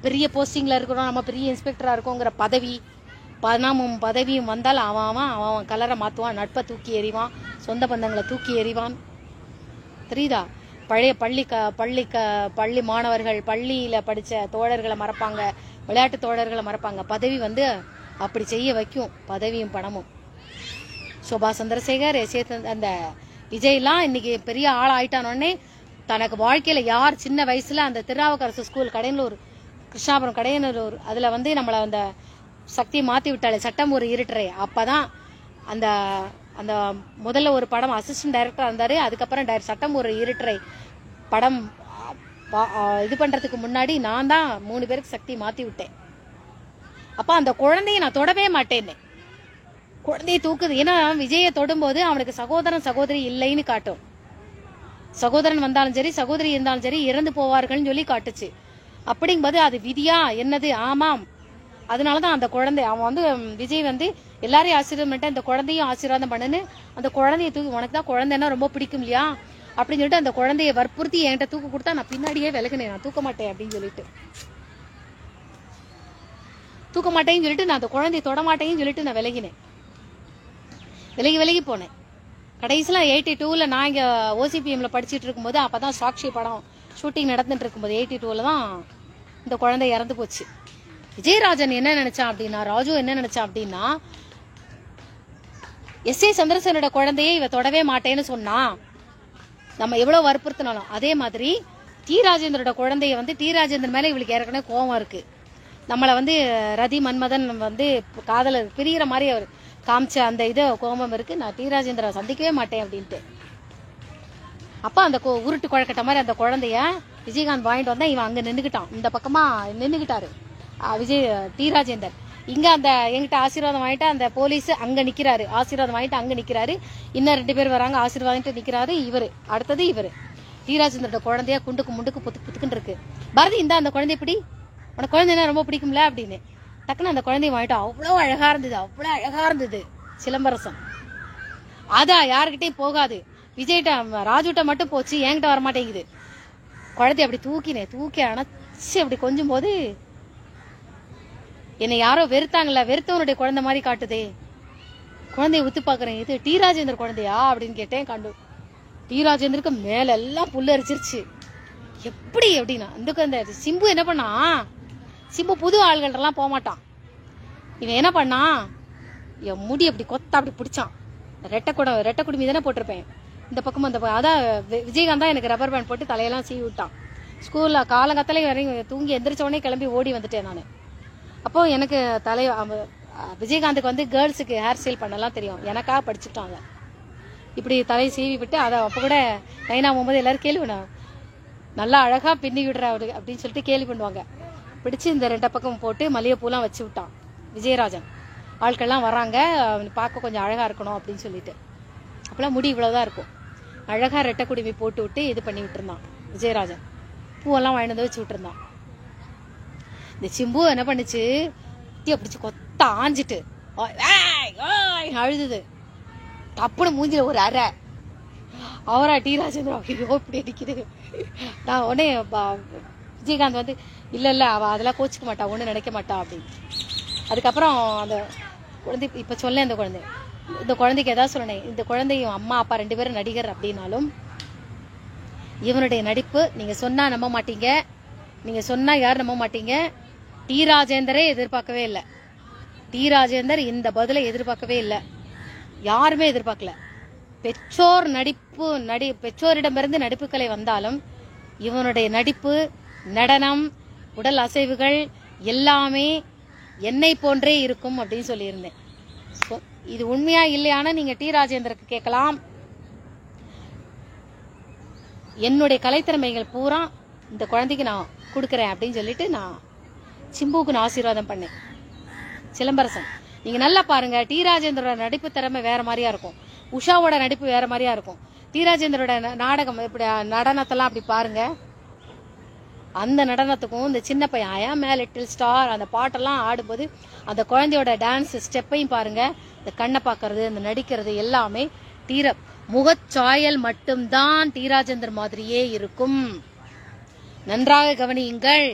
S1: பெரிய போஸ்டிங்ல இருக்கிறோம், நம்ம பெரிய இன்ஸ்பெக்டரா இருக்கோங்கிற பதவி, பதவியும் வந்தால் அவன் கலரை மாத்துவான், நட்பை தூக்கி எறிவான், சொந்த பந்தங்களை தூக்கி எறிவான். தெரியுதா? பழைய பள்ளி மாணவர்கள், பள்ளியில படிச்ச தோழர்களை மறப்பாங்க, விளையாட்டு தோழர்களை மறப்பாங்க. பதவி வந்து அப்படி செய்ய வைக்கும், பதவியும் பணமும். சோபா சந்திரசேகர், அந்த விஜய்லாம் இன்னைக்கு பெரிய ஆள் ஆயிட்டானோடனே தனக்கு வாழ்க்கையில யார் சின்ன வயசுல அந்த திருநாவுக்கரசு ஸ்கூல் கடையனூர், கிருஷ்ணாபுரம் கடையனூர், அதுல வந்து நம்மள அந்த சக்தியை மாத்தி விட்டாலே, சட்டம் ஒரு இருட்டரை. அப்பதான் அந்த அந்த முதல்ல ஒரு படம் அசிஸ்டன்ட் டைரக்டரா இருந்தாரு. அதுக்கப்புறம் சட்டம் ஒரு இருட்டரை படம் இது பண்றதுக்கு முன்னாடி நான் தான் 3 பேருக்கு சக்தி மாத்தி விட்டேன். அப்ப அந்த குழந்தைய நான் தொடவே மாட்டேன்னு, குழந்தைய தூக்குது. ஏன்னா விஜய தொடும்போது அவனுக்கு சகோதரன் சகோதரி இல்லைன்னு காட்டும். சகோதரன் வந்தாலும் சரி, சகோதரி இருந்தாலும் சரி, இறந்து போவார்கள்னு சொல்லி காட்டுச்சு. அப்படிங்கும்போது அது விதியா என்னது? ஆமாம். அதனாலதான் அந்த குழந்தை அவன் வந்து விஜய் வந்து எல்லாரையும் ஆசீர்வாதம் பண்ணிட்டு அந்த குழந்தையும் ஆசீர்வாதம் பண்ணுன்னு அந்த குழந்தைய தூக்கி, உனக்கு தான் குழந்தைன்னா ரொம்ப பிடிக்கும் இல்லையா அப்படின்னு சொல்லிட்டு அந்த குழந்தைய வற்புறுத்தி என்கிட்ட தூக்க கொடுத்தா நான் பின்னாடியே விலகினேன். நான் தூக்க மாட்டேன் அப்படின்னு சொல்லிட்டு, தூக்க மாட்டேன்னு சொல்லிட்டு நான் அந்த குழந்தைய தொட மாட்டேன்னு சொல்லிட்டு நான் விலகினேன். விலகி போனேன். கடைசியில 82ல நான் இங்க OCPMல படிச்சுட்டு இருக்கும்போது, அப்பதான் சாக்ஷி படம் ஷூட்டிங் நடந்துட்டு இருக்கும்போது 82ல தான் இந்த குழந்தை இறந்து போச்சு. விஜயராஜன் என்ன நினைச்சான் அப்படின்னா, ராஜு என்ன நினைச்சான் அப்படின்னா, SA சந்திரசேனோட குழந்தையே இவ தொடவே மாட்டேன்னு சொன்னா, நம்ம எவ்வளவு வற்புறுத்தினாலும். அதே மாதிரி டி ராஜேந்திரோட குழந்தைய வந்து டி ராஜேந்திரன் மேல இவளுக்கு ஏற்கனவே கோவம் இருக்கு. நம்மள வந்து ரதி மன்மதன் வந்து காதலர் பிரிகிற மாதிரி அவர் காமிச்ச அந்த இது கோபம் இருக்கு. நான் டி ராஜேந்திர சந்திக்கவே மாட்டேன் அப்படின்ட்டு. அப்ப அந்த உருட்டு குழக்கட்ட மாதிரி அந்த குழந்தைய விஜயகாந்த் வாங்கிட்டு வந்தா இவன் அங்க நின்னுக்கிட்டான், இந்த பக்கமா நின்னுக்கிட்டாரு டி ராஜேந்தர். இங்க அந்த எங்கிட்ட ஆசீர்வாதம் வாங்கிட்டு அந்த போலீஸ் அங்க நிக்கிறாரு, ஆசீர்வாதம் வாங்கிட்டு அங்க நிக்கிறாரு. இன்னும் 2 பேர் வராங்க, ஆசீர்வாதம் நிக்கிறாரு. இவரு அடுத்தது இவரு டி ராஜேந்தரோட குழந்தைய குண்டுக்கு முண்டுக்கு புத்துக்குன்னு இருக்கு. பாரதி இந்த அந்த குழந்தை எப்படி, உனக்கு குழந்தைன்னா ரொம்ப பிடிக்கும்ல அப்படின்னு டக்குன்னு அந்த குழந்தைய வாங்கிட்டு அவ்வளவு அழகா இருந்தது சிலம்பரசன். அதா யாருக்கிட்டையும் போகாது, விஜய்கிட்ட ராஜுட்ட மட்டும் போச்சு, என்கிட்ட வரமாட்டேங்குது. குழந்தைய அப்படி தூக்கி அணைச்சு அப்படி கொஞ்சம் போது என்னை யாரோ வெறுத்தாங்கல்ல, வெறுத்தவனுடைய குழந்தை மாதிரி காட்டுதே. குழந்தைய உத்து பாக்குறேன், இது டி ராஜேந்தர் குழந்தையா அப்படின்னு கேட்டேன். டி ராஜேந்தருக்கு மேல எல்லாம் புல்லு அரிச்சிருச்சு. எப்படி அப்படின்னா, இந்த சிம்பு என்ன பண்ணா, சிம்பு புது ஆள்கள்ட்ட எல்லாம் போக மாட்டான். இவன் என்ன பண்ணா, என் முடி அப்படி கொத்த அப்படி பிடிச்சான். ரெட்டை குடுமி தானே போட்டிருப்பேன், இந்த பக்கமும் அந்த அதான் விஜயகாந்த் தான் எனக்கு ரப்பர் பேண்ட் போட்டு தலையெல்லாம் சீவி விட்டான். ஸ்கூல்ல காலங்கத்தலை வரையும் தூங்கி எந்திரிச்ச உடனே கிளம்பி ஓடி வந்துட்டேன் நான். அப்போ எனக்கு விஜயகாந்துக்கு வந்து கேர்ள்ஸுக்கு ஹேர் ஸ்டைல் பண்ணலாம் தெரியும், எனக்காக படிச்சுட்டாங்க. இப்படி தலையை சீவி விட்டு அதை அப்போ கூட நைனா போகும்போது எல்லாரும் கேள்வி பண்ணுவாங்க, நல்லா அழகா பின்னி விடுற அவரு அப்படின்னு சொல்லிட்டு கேள்வி பண்ணுவாங்க. பிடிச்சு இந்த 2 பக்கம் போட்டு மல்லிகைப்பூலாம் வச்சு விட்டான் விஜயராஜன். ஆட்கள்லாம் வராங்க, பார்க்க கொஞ்சம் அழகா இருக்கணும் அப்படின்னு சொல்லிட்டு. அப்பெல்லாம் முடி இவ்வளவுதான் இருக்கும். அழகா ரெட்டை குடுமி போட்டு விட்டு இது பண்ணி விட்டுருந்தான் விஜயராஜன். பூவெல்லாம் வாங்கிட்டு வந்து வச்சு விட்டுருந்தான். இந்த சிம்பு என்ன பண்ணுச்சு, பிடிச்சு கொத்த ஆஞ்சிட்டு அழுதுது. தப்புன்னு மூஞ்சில ஒரு அரை. அவரா டி ராஜேந்திரா இப்படி அடிக்குது. நான் உடனே விஜயகாந்த் வந்து இல்ல அவ அதெல்லாம் கோச்சிக்க மாட்டா, ஒண்ணு நினைக்க மாட்டா அப்படின்னு. அதுக்கப்புறம் அந்த குழந்தை இப்ப சொல்ல, இந்த குழந்தைக்கு ஏதாவது சொல்லணேன். இந்த குழந்தையும் அம்மா அப்பா 2 பேரும் நடிகர் அப்படின்னாலும் இவனுடைய நடிப்பு நீங்க சொன்னா நம்ப மாட்டீங்க, நீங்க சொன்னா யாரும் நம்ப மாட்டீங்க. டி ராஜேந்தரே எதிர்பார்க்கவே இல்லை. டி ராஜேந்தர் இந்த பதிலை எதிர்பார்க்கவே இல்லை, யாருமே எதிர்பார்க்கல. பெற்றோரிடமிருந்து நடிப்புகளை வந்தாலும் இவனுடைய நடிப்பு, நடனம், உடல் அசைவுகள் எல்லாமே என்னை போன்றே இருக்கும் அப்படின்னு சொல்லியிருந்தேன். இது உண்மையா இல்லையானா நீங்க டி ராஜேந்தருக்கு கேட்கலாம். என்னுடைய கலைத்திறமைகள் பூரா இந்த குழந்தைக்கு நான் கொடுக்குறேன் அப்படின்னு சொல்லிட்டு நான் சிம்புவுக்கு நான் ஆசீர்வாதம் பண்ணேன். சிலம்பரசன் நீங்க நல்லா பாருங்க, டி ராஜேந்திரோட நடிப்பு திறமை வேற மாதிரியா இருக்கும், உஷாவோட நடிப்பு வேற மாதிரியா இருக்கும். டி ராஜேந்திரோட நாடகம் இப்படி நடனத்தெல்லாம் அப்படி பாருங்க, அந்த நடனத்துக்கும் இந்த சின்ன பையன் ஐ ஆம் எ லிட்டில் ஸ்டார் அந்த பாட்டெல்லாம் ஆடும்போது அந்த குழந்தையோட டான்ஸ் ஸ்டெப்பையும் பாருங்க, இந்த கண்ணை பார்க்கறது, இந்த நடிக்கிறது எல்லாமே முகச்சாயல் மட்டும்தான் டி ராஜேந்தர் மாதிரியே இருக்கும். நன்றாக கவனியுங்கள்.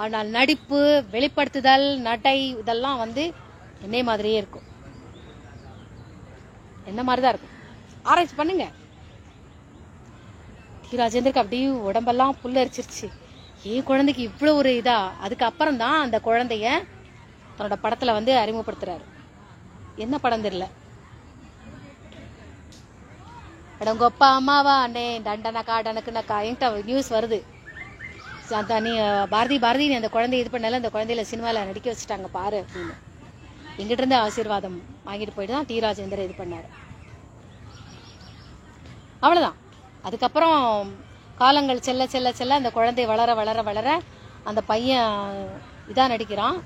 S1: ஆனால் நடிப்பு, வெளிப்படுத்துதல், நடை இதெல்லாம் என்னை மாதிரியே இருக்கும். என்ன மாதிரிதான் இருக்கும். ஆராய்ச்சி பண்ணுங்க. டி ராஜேந்தருக்கு அப்படியே உடம்பெல்லாம் புல்லரிச்சிருச்சு. என் குழந்தைக்கு இவ்வளவு ஒரு இதா. அதுக்கப்புறம் தான் அந்த குழந்தைய தன்னோட படத்துல அறிமுகப்படுத்துறாரு. என்ன படம் தெரியல. உங்க அப்பா அம்மாவா அண்ணே டண்டனக்கா டனக்குனக்கா என்கிட்ட நியூஸ் வருது. நீ பாரதி நீ அந்த குழந்தைய இது பண்ணல, அந்த குழந்தையில சினிமால நடிக்க வச்சுட்டாங்க பாரு அப்படின்னு எங்கிட்ட இருந்து ஆசீர்வாதம் வாங்கிட்டு போயிட்டு தான் டி ராஜேந்தர் இது பண்ணாரு. அவ்வளவுதான். அதுக்கப்புறம் காலங்கள் செல்ல செல்ல செல்ல அந்த குழந்தை வளர வளர வளர அந்த பையன் இதா நடிக்கிறான்.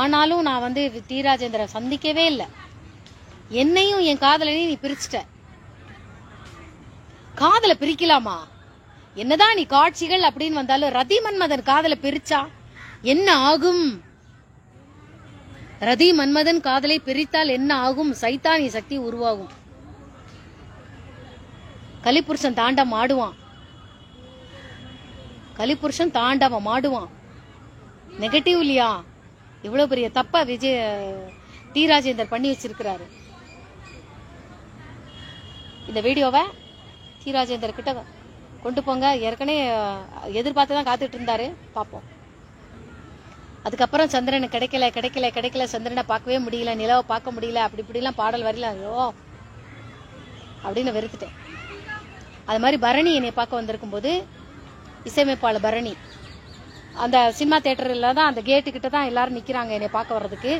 S1: ஆனாலும் நான் டி ராஜேந்தரை சந்திக்கவே இல்லை. என்னையும் என் காதலனையும் நீ பிரிச்சுட்ட. காதல பிரிக்கலாமா? என்னதான் நீ காட்சிகள் அப்படின்னு வந்தாலும் ரதி மன்மதன் காதல பிரிச்சா என்ன ஆகும்? ரதி மன்மதன் காதலை பிரித்தால் என்ன ஆகும்? சைத்தானி சக்தி உருவாகும். கலிபுருஷன் தாண்டம் ஆடுவான். கலிபுருஷன் தாண்டவம் ஆடுவான். நெகட்டிவ் இல்லையா? இவ்வளவு பெரிய தப்பா டி ராஜேந்தர் பண்ணி வச்சிருக்கிறாரு. இந்த வீடியோவை டி ராஜேந்தர் கிட்ட கொண்டு போங்க. ஏற்கனவே எதிர்பார்த்துதான் காத்துட்டு இருந்தாரு. பாப்போம். அதுக்கப்புறம் சந்திரன் கிடைக்கல கிடைக்கல கிடைக்கல, சந்திரனை பார்க்கவே முடியல, நிலவை பார்க்க முடியல, அப்படி இப்படிலாம் பாடல் வரல. ஐயோ அப்படின்னு வெறுத்துட்டேன். அது மாதிரி பரணி என்னை பார்க்க வந்திருக்கும் போது இசையமைப்பாளர் பரணி அந்த சினிமா தியேட்டர்ல தான் அந்த கேட்டு கிட்ட தான் எல்லாரும் நிக்கிறாங்க என்னை பார்க்க வர்றதுக்கு.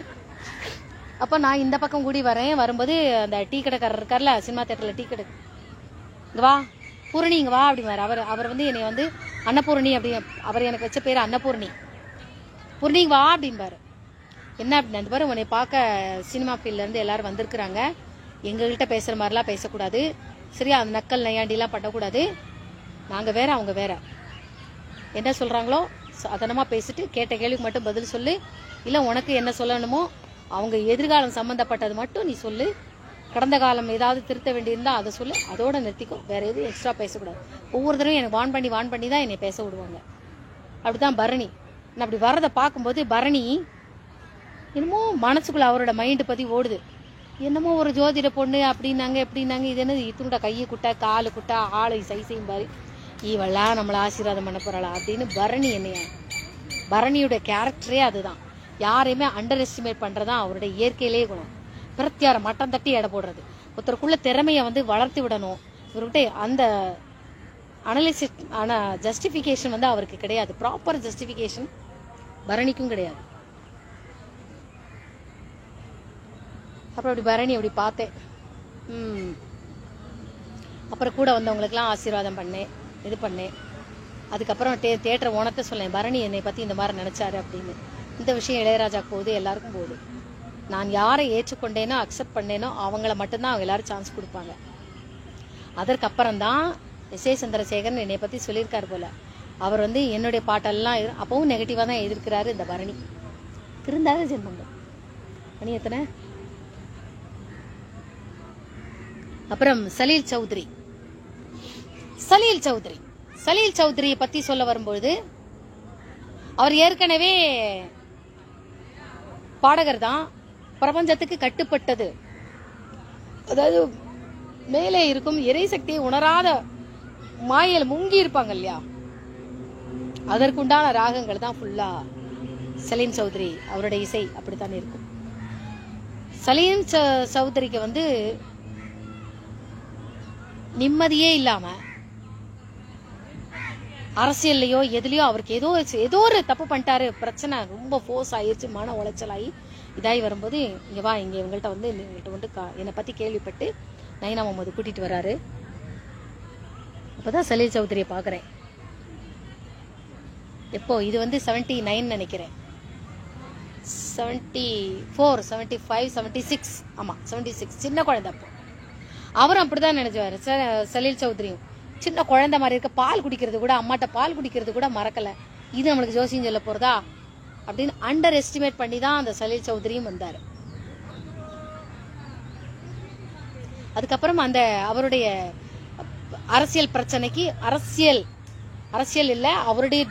S1: அப்ப நான் இந்த பக்கம் கூடி வரும்போது அந்த டீ கடைக்காரர் இருக்கார்ல, சினிமா தியேட்டர்ல டீ கடை, இங்க வா பூரணி இங்க வா அப்படிவாரு. அவர் என்னை அன்னபூரணி அப்படி, அவர் எனக்கு வச்ச பேரு அன்னபூரணி. பூரணி வா அப்படின்பாரு. என்ன அப்படின்னு அந்த பாரு, உன்னை பார்க்க சினிமா ஃபீல்ட்ல இருந்து எல்லாரும் வந்திருக்கிறாங்க, எங்ககிட்ட பேசுற மாதிரிலாம் பேசக்கூடாது, சரியா? அந்த நக்கல் நையாண்டிலாம் பண்ணக்கூடாது. நாங்க வேற அவங்க வேற. என்ன சொல்றாங்களோ அதனமா பேசிட்டு கேட்ட கேள்விக்கு மட்டும் பதில் சொல்லு. இல்ல உனக்கு என்ன சொல்லணுமோ அவங்க எதிர்காலம் சம்பந்தப்பட்டது மட்டும் நீ சொல்லு. கடந்த காலம் ஏதாவது திருத்த வேண்டியிருந்தா அதை சொல்லு, அதோட நிறுத்திக்கும். வேற எதுவும் எக்ஸ்ட்ரா பேசக்கூடாது. ஒவ்வொரு தடவையும் எனக்கு வான் பண்ணி தான் என்னை பேச விடுவாங்க. அப்படிதான் பரணி. நான் அப்படி வர்றதை பார்க்கும்போது பரணி என்னமோ மனசுக்குள்ள அவரோட மைண்டு பத்தி ஓடுது. என்னமோ ஒரு ஜோதிட பொண்ணு அப்படின்னாங்க எப்படின்னாங்க, இது என்னது இத்துண்ட கையை குட்டா காலு குட்டா ஆளை சைசையும் பாரு, இவெல்லாம் நம்மளை ஆசீர்வாதம் பண்ண போறாளா அப்படின்னு பரணி என்னைய. பரணியோட கேரக்டரே அதுதான். யாரையுமே அண்டர் எஸ்டிமேட் பண்றதுதான் அவருடைய இயற்கையிலேயே குணம். பிரத்யார மட்டம் தட்டி எடை போடுறது. ஒருத்தருக்குள்ள திறமைய வளர்த்து விடணும். இவர்கிட்ட அந்த அனலிசிஸ் ஜஸ்டிபிகேஷன் அவருக்கு கிடையாது. ப்ராப்பர் ஜஸ்டிபிகேஷன் பரணிக்கும் கிடையாது. அப்புறம் அப்படி பரணி அப்படி பார்த்தேன். அப்புறம் கூட வந்தவங்களுக்குலாம் ஆசீர்வாதம் பண்ணேன், இது பண்ணேன். அதுக்கப்புறம் தியேட்டர் ஓனத்தை சொன்னேன், பரணி என்னை பத்தி இந்த மாதிரி நினைச்சாரு அப்படின்னு. இந்த விஷயம் இளையராஜாக்கு போகுது, எல்லாருக்கும் போகுது. நான் யாரை ஏற்றுக்கொண்டேனோ அக்செப்ட் பண்ணேனோ அவங்கள மட்டும்தான் அவங்க எல்லாரும் சான்ஸ் கொடுப்பாங்க. அதற்கப்புறம் தான் எஸ்.ஏ. சந்திரசேகரன் என்னை பத்தி சொல்லியிருக்காரு போல. அவர் என்னுடைய பாட்டெல்லாம் அப்பவும் நெகட்டிவா தான் எதிர்க்கிறாரு இந்த பரணி. திருந்தாத ஜென்மங்க. மணி எத்தனை? அப்புறம் சலீல் சௌத்ரி பத்தி சொல்ல வரும்போது அவர் ஏற்கனவே பாடகர் தான். பிரபஞ்சத்துக்கு கட்டுப்பட்டது, அதாவது மேலே இருக்கும் இறை சக்தியை உணராத மாயல் முங்கி இருப்பாங்க இல்லையா, அதற்குண்டான ராகங்கள் தான் ஃபுல்லா சலீம் சௌத்ரி அவருடைய இசை அப்படித்தான் இருக்கும். சலீம் சௌத்ரிக்கு நிம்மதியே இல்லாம அரசியல்லையோ எதுலயோ அவருக்கு ஏதோ ஒரு தப்பு பண்ணிட்டாரு, பிரச்சனை ரொம்ப ஃபோர்ஸ் ஆயிடுச்சு, மன உளைச்சலாகி இதாகி வரும்போது இங்க வா, இங்க இவங்கள்ட்ட வந்து என்னை பத்தி கேள்விப்பட்டு நைனா முகமது கூட்டிட்டு வராரு. அப்பதான் சலீல் சௌத்ரியை பாக்குறேன். எப்போ இது வந்து 79 நினைக்கிறேன், 74, 75, 76, ஆமா 76, சின்ன குழந்தை. அப்போ அவரும் அப்படிதான் நினைச்சுவாரு சலீல் சௌத்ரியும். சின்ன குழந்தை மாதிரி இருக்க, பால் குடிக்கிறது கூட, அம்மாட்ட பால் குடிக்கிறது கூட மறக்கல, இது நம்மளுக்கு ஜோசியம் சொல்ல போறதா அப்படின்னு அண்டர் எஸ்டிமேட் பண்ணி தான் அந்த சலீல் சௌத்ரியும் வந்தாரு. அதுக்கப்புறம் அந்த அவருடைய அரசியல் பிரச்சனைக்கு, அரசியல் இல்ல, அவருடைய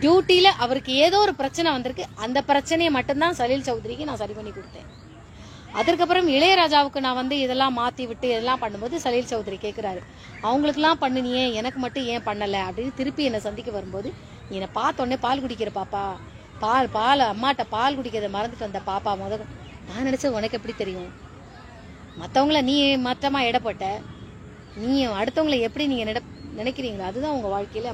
S1: டியூட்டியில அவருக்கு ஏதோ ஒரு பிரச்சனை வந்திருக்கு, அந்த பிரச்சனையை மட்டும்தான் சலீல் சௌத்ரிக்கு நான் சரி பண்ணி கொடுத்தேன். அதற்கப்புறம் இளையராஜாவுக்கு நான் வந்து இதெல்லாம் மாத்தி விட்டு இதெல்லாம் பண்ணும்போது சலீல் சௌத்ரி கேட்கிறாரு, அவங்களுக்குலாம் பண்ணினியே, எனக்கு மட்டும் ஏன் பண்ணல அப்படின்னு திருப்பி என்னை சந்திக்க வரும்போது, என்னை பார்த்தோன்னே பால் குடிக்கிற பாப்பா, பால் அம்மாட்ட பால் குடிக்கிறத மறந்துட்டு வந்த பாப்பா, நான் நினைச்சது உனக்கு எப்படி தெரியும், மற்றவங்கள நீ மற்றமா இடப்பட்ட, நீ அடுத்தவங்களை எப்படி நீங்க நினைக்கிறீங்களோ அதுதான் உங்க வாழ்க்கையில.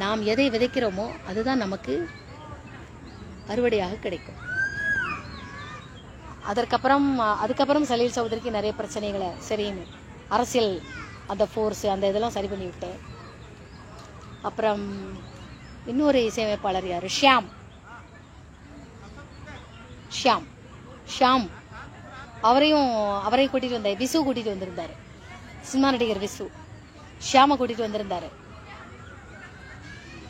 S1: நாம் எதை விதைக்கிறோமோ அதுதான் நமக்கு அறுவடையாக கிடைக்கும். அதுக்கப்புறம் சலீல் சௌத்ரிக்கு நிறைய பிரச்சனைகளை சரின்னு அரசியல் அந்த ஃபோர்ஸ் அந்த இதெல்லாம் சரி பண்ணி விட்டேன். அப்புறம் இன்னொரு இசையமைப்பாளர் யாரு, ஷியாம், அவரையும் கூட்டிட்டு வந்தார். விசு கூட்டிட்டு வந்திருந்தாரு, சினிமா நடிகர் விசு ஷியாம கூட்டிட்டு வந்திருந்தாரு.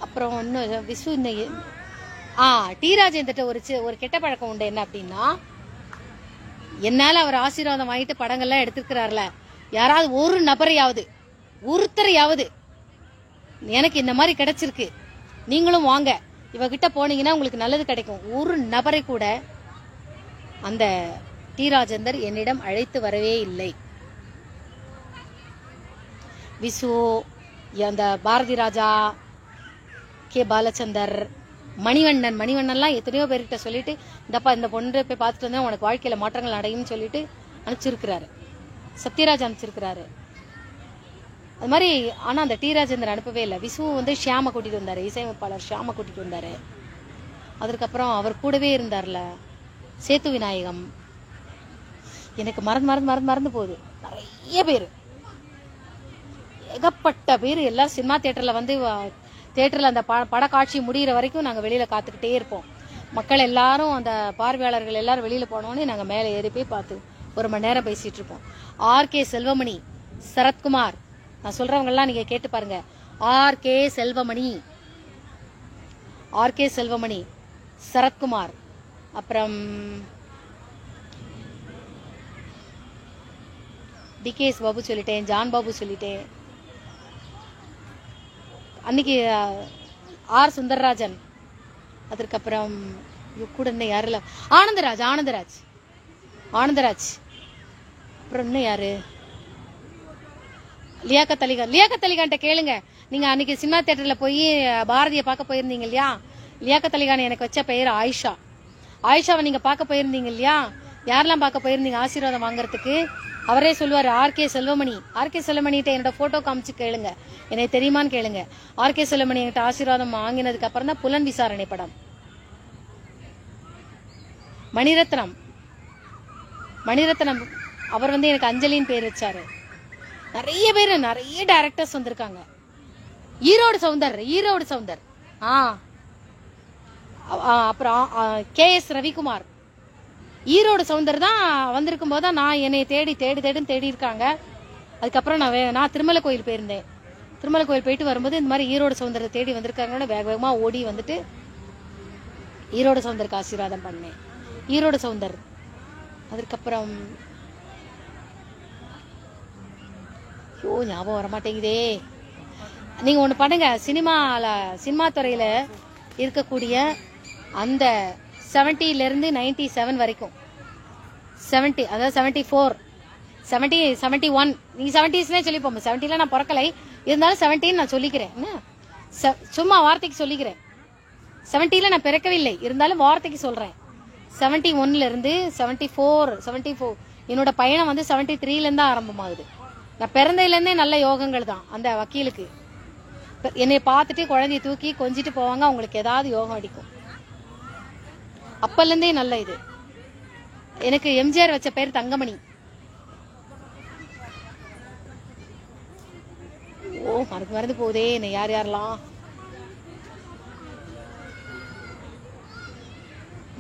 S1: அப்புறம் இன்னும் விசு டி ராஜேந்திர ஒரு கெட்ட பழக்கம் உண்டு. என்ன அப்படின்னா, என்னால அவர் ஆசீர்வாதம் வாங்கிட்டு படங்கள்லாம் எடுத்திருக்கிறார்ல, யாராவது ஒரு நபரையாவது ஒருத்தரையாவது எனக்கு இந்த மாதிரி கிடைச்சிருக்கு, நீங்களும் வாங்க, இவகிட்ட போனீங்கன்னா உங்களுக்கு நல்லது கிடைக்கும், ஒரு நபரை கூட அந்த டி ராஜேந்தர் என்னிடம் அழைத்து வரவே இல்லை. விசு, அந்த பாரதி ராஜா, கே பாலச்சந்தர், மணிவண்ணன்லாம் எத்தனையோ பேர்கிட்ட சொல்லிட்டு, இந்தப்பா இந்த பொண்ணு போய் பார்த்துட்டு வந்தா உனக்கு வாழ்க்கையில மாற்றங்கள் அடையும் சொல்லிட்டு அனுப்பிச்சிருக்கிறாரு. சத்யராஜ் அனுப்பிச்சிருக்கிறாரு. அது மாதிரி. ஆனா அந்த டி ராஜேந்தர் அனுப்பவே இல்லை. விசு வந்து ஷியாம கூட்டிட்டு வந்தாரு, இசையமைப்பாளர் ஷியாம கூட்டிட்டு வந்தாரு. அதுக்கப்புறம் அவர் கூடவே இருந்தார்ல சேத்து விநாயகம், எனக்கு மறந்து போகுது. நிறைய பேர், ஏகப்பட்ட பேர், எல்லாம் சினிமா தியேட்டர்ல வந்து தியேட்டர்ல அந்த பட காட்சி முடிகிற வரைக்கும் நாங்க வெளியில காத்துக்கிட்டே இருப்போம். மக்கள் எல்லாரும், அந்த பார்வையாளர்கள் எல்லாரும் வெளியில போனோடனே நாங்க மேல ஏறி போய் பார்த்து 1 மணி நேரம் பேசிட்டு இருப்போம். R.K. செல்வமணி, சரத்குமார், நான் சொல்றவங்க எல்லாம் நீங்க கேட்டு பாருங்க. R.K. செல்வமணி, சரத்குமார், அப்புறம் D.K.S. பாபு சொல்லிட்டேன், ஜான் பாபு சொல்லிட்டேன், அன்னைக்கு R. சுந்தரராஜன், அதற்கப்புறம் கூட இன்னும் யாரு இல்ல, ஆனந்தராஜ், அப்புறம் இன்னும் யாரு, லியாக்கத் அலிகான்ட்ட கேளுங்க. நீங்க அன்னைக்கு சினிமா தியேட்டர்ல போய் பாரதியை பார்க்க போயிருந்தீங்க இல்லையா, லியாக்கத் அலிகான் எனக்கு வச்ச பெயர் ஆயிஷாவை நீங்க பார்க்க போயிருந்தீங்க இல்லையா, யாரெல்லாம் பார்க்க போயிருந்தீங்க ஆசீர்வாதம் வாங்குறதுக்கு, அவரே சொல்லுவாரு. R.K. செல்வமணிகிட்ட என்னோட போட்டோ காமிச்சு கேளுங்க, எனக்கு தெரியுமான்னு கேளுங்க. R.K. செல்வமணி என்கிட்ட ஆசீர்வாதம் வாங்கினதுக்கு அப்புறம் தான் புலன் விசாரணை படம். மணிரத்னம் அவர் வந்து எனக்கு அஞ்சலின்னு பேர் வச்சாரு. நிறைய பேர், நிறைய டைரக்டர்ஸ் வந்திருக்காங்க. ஈரோடு சவுந்தர், அப்புறம் K.S. ரவிக்குமார், ஈரோடு சவுந்தர் தான் வந்திருக்கும் போது நான் என்னை தேடி இருக்காங்க. அதுக்கப்புறம் நான் திருமலை கோயில் போயிருந்தேன். திருமலை கோயில் போயிட்டு வரும்போது இந்த மாதிரி ஈரோடு சவுந்தரை தேடி வந்திருக்காங்கன்னு வேகமா ஓடி வந்துட்டு ஈரோடு சவுந்தருக்கு ஆசீர்வாதம் பண்ணேன். ஈரோடு சவுந்தர். அதுக்கப்புறம் ஞாபகம் வரமாட்டேங்குதே. நீங்க ஒண்ணு பண்ணுங்க, சினிமா துறையில இருக்கக்கூடிய அந்த 70ல இருந்து 97 வரைக்கும், 70 அதாவது 74, 70, 71, நீங்க 70s சொல்லிப்போம். 70ல நான் பிறக்கலை, இருந்தாலும் 70 நான் சொல்லிக்கிறேன். சும்மா வார்த்தைக்கு சொல்லிக்கிறேன். 70ல நான் பிறக்கவில்லை, இருந்தாலும் வார்த்தைக்கு சொல்றேன். 71ல இருந்து 74 என்னோட பயணம் வந்து 73லேருந்து தான் ஆரம்பமாகுது. நான் பிறந்ததுலேருந்தே நல்ல யோகங்கள் தான். அந்த வக்கீலுக்கு என்னை பார்த்துட்டு குழந்தைய தூக்கி கொஞ்சிட்டு போவாங்க, அவங்களுக்கு ஏதாவது யோகம் அடிக்கும். அப்பலேருந்தே நல்ல இது. எனக்கு எம்ஜிஆர் வச்ச பேர் தங்கமணி. ஓ மறந்து போதே என்ன யார் யாரெல்லாம்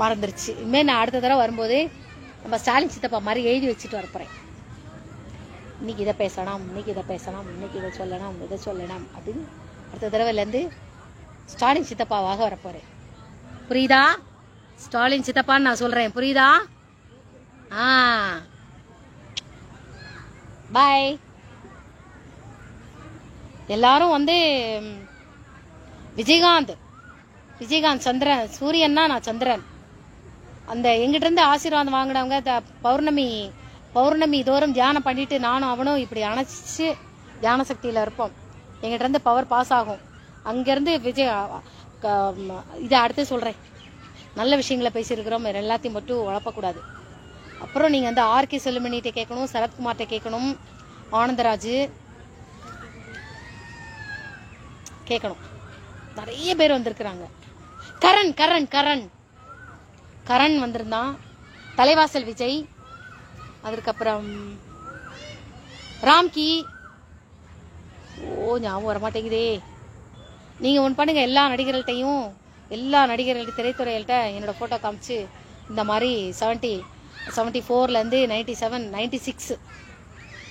S1: மறந்துருச்சு. இனிமே நான் அடுத்த தடவை வரும்போது நம்ம ஸ்டாலின் சித்தப்பா மாதிரி எழுதி வச்சுட்டு வரப்போறேன். இன்னைக்கு இதை பேசலாம், இன்னைக்கு இதை பேசலாம், இன்னைக்கு இதை சொல்லலாம், இதை சொல்லலாம் அப்படின்னு அடுத்த தடவைலேருந்து ஸ்டாலின் சித்தப்பாவாக வரப்போறேன். புரியுதா? ஸ்டாலின் சித்தப்பான்னு நான் சொல்றேன், புரியுதா? பாய். எல்லாரும் வந்து விஜயகாந்த் சந்திரன், சூரியன்னா நான் சந்திரன். அந்த எங்கிட்ட இருந்து ஆசீர்வாதம் வாங்கினவங்க பௌர்ணமி தோறும் தியானம் பண்ணிட்டு நானும் அவனும் இப்படி அணைச்சு தியான சக்தியில இருப்போம். எங்கிட்ட இருந்து பவர் பாஸ் ஆகும். அங்கிருந்து இதை அடுத்து சொல்றேன். நல்ல விஷயங்களை பேசியிருக்கிறோம், எல்லாத்தையும் மட்டும் உழப்பக்கூடாது. அப்புறம் நீங்க வந்து ஆர்கே செல்லுமணிகிட்ட கேட்கணும், சரத்குமார்கிட்ட கேட்கணும், ஆனந்தராஜ் கேட்கணும். நிறைய பேர் வந்திருக்கிறாங்க. கரண் வந்திருந்தான். தலைவாசல் விஜய், அதுக்கப்புறம் ராம்கி. ஓ ஞாபகம் வரமாட்டேங்குதே. நீங்க ஒன்று பண்ணுங்க, எல்லா நடிகர்கள்ட்டையும் திரைத்துறைகள்கிட்ட என்னோட போட்டோ காமிச்சு இந்த மாதிரி 74லேருந்து 97 96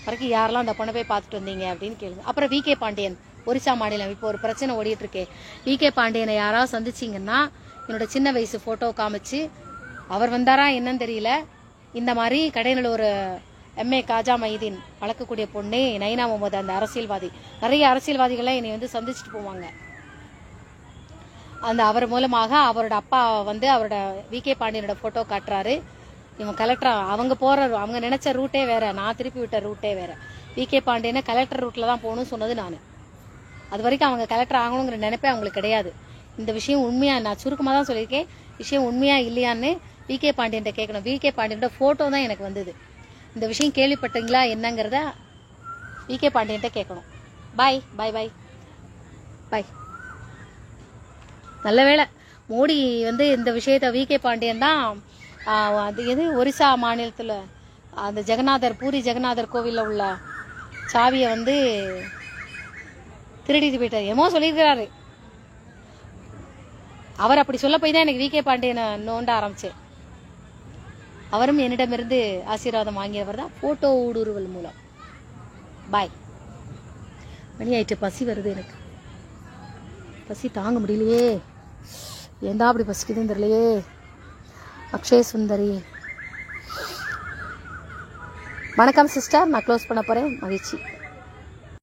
S1: வரைக்கும் யாரெல்லாம் அந்த பொண்ணை போய் பார்த்துட்டு வந்தீங்க அப்படின்னு கேளுங்க. அப்புறம் விகே பாண்டியன், ஒரிசா மாநிலம். இப்போ ஒரு பிரச்சனை ஓடிட்டு இருக்கே. விகே பாண்டியனை யாராவது சந்திச்சிங்கன்னா என்னோட சின்ன வயசு போட்டோ காமிச்சு, அவர் வந்தாரா என்னன்னு தெரியல, இந்த மாதிரி கடையில் ஒரு எம்ஏ காஜா மைதீன் வளர்க்கக்கூடிய பொண்ணு நைனா முகமது, அந்த அரசியல்வாதி. நிறைய அரசியல்வாதிகள்லாம் என்னை வந்து சந்திச்சுட்டு போவாங்க. அந்த அவர் மூலமாக அவரோட அப்பா வந்து அவரோட விகே பாண்டியனோட போட்டோ காட்டுறாரு. இவன் கலெக்டர், அவங்க நினைச்ச ரூட்டே வேற, நான் திருப்பி விட்ட ரூட்டே வேற. விகே பாண்டியனை கலெக்டர் ரூட்ல தான் போகணும்னு சொன்னது நான். அது வரைக்கும் அவங்க கலெக்டர் ஆகணுங்கிற நினைப்பே அவங்களுக்கு கிடையாது. இந்த விஷயம் உண்மையா, நான் சுருக்கமாக தான் சொல்லியிருக்கேன், விஷயம் உண்மையா இல்லையான்னு விகே பாண்டியன்ட்ட கேட்கணும். விகே பாண்டியனோட போட்டோ தான் எனக்கு வந்தது. இந்த விஷயம் கேள்விப்பட்டீங்களா என்னங்கிறத விகே பாண்டியன்ட்ட கேட்கணும். பாய் பாய் பாய் பாய். நல்ல வேளை மோடி வந்து இந்த விஷயத்த விகே பாண்டியன் தான் அது எது ஒரிசா மாநிலத்தில் அந்த பூரி ஜெகநாதர் கோவிலில் உள்ள சாவியை வந்து திருடிட்டு போயிட்டார். என்னமோ சொல்லியிருக்கிறாரு அவர். அப்படி சொல்ல போய் தான் எனக்கு விகே பாண்டியனை நோண்ட ஆரம்பிச்சேன். அவரும் என்னிடமிருந்து ஆசீர்வாதம் வாங்கியவர் தான் போட்டோ ஊடுருவல் மூலம். பாய். மணி ஆயிட்டு, பசி வருது எனக்கு. பசி தாங்க முடியலையே. ஏண்டா அப்படி பசிக்குதுன்னு தெரியலையே. அக்ஷய சுந்தரி, வணக்கம் சிஸ்டர். நான் க்ளோஸ் பண்ண போறேன். மகிழ்ச்சி.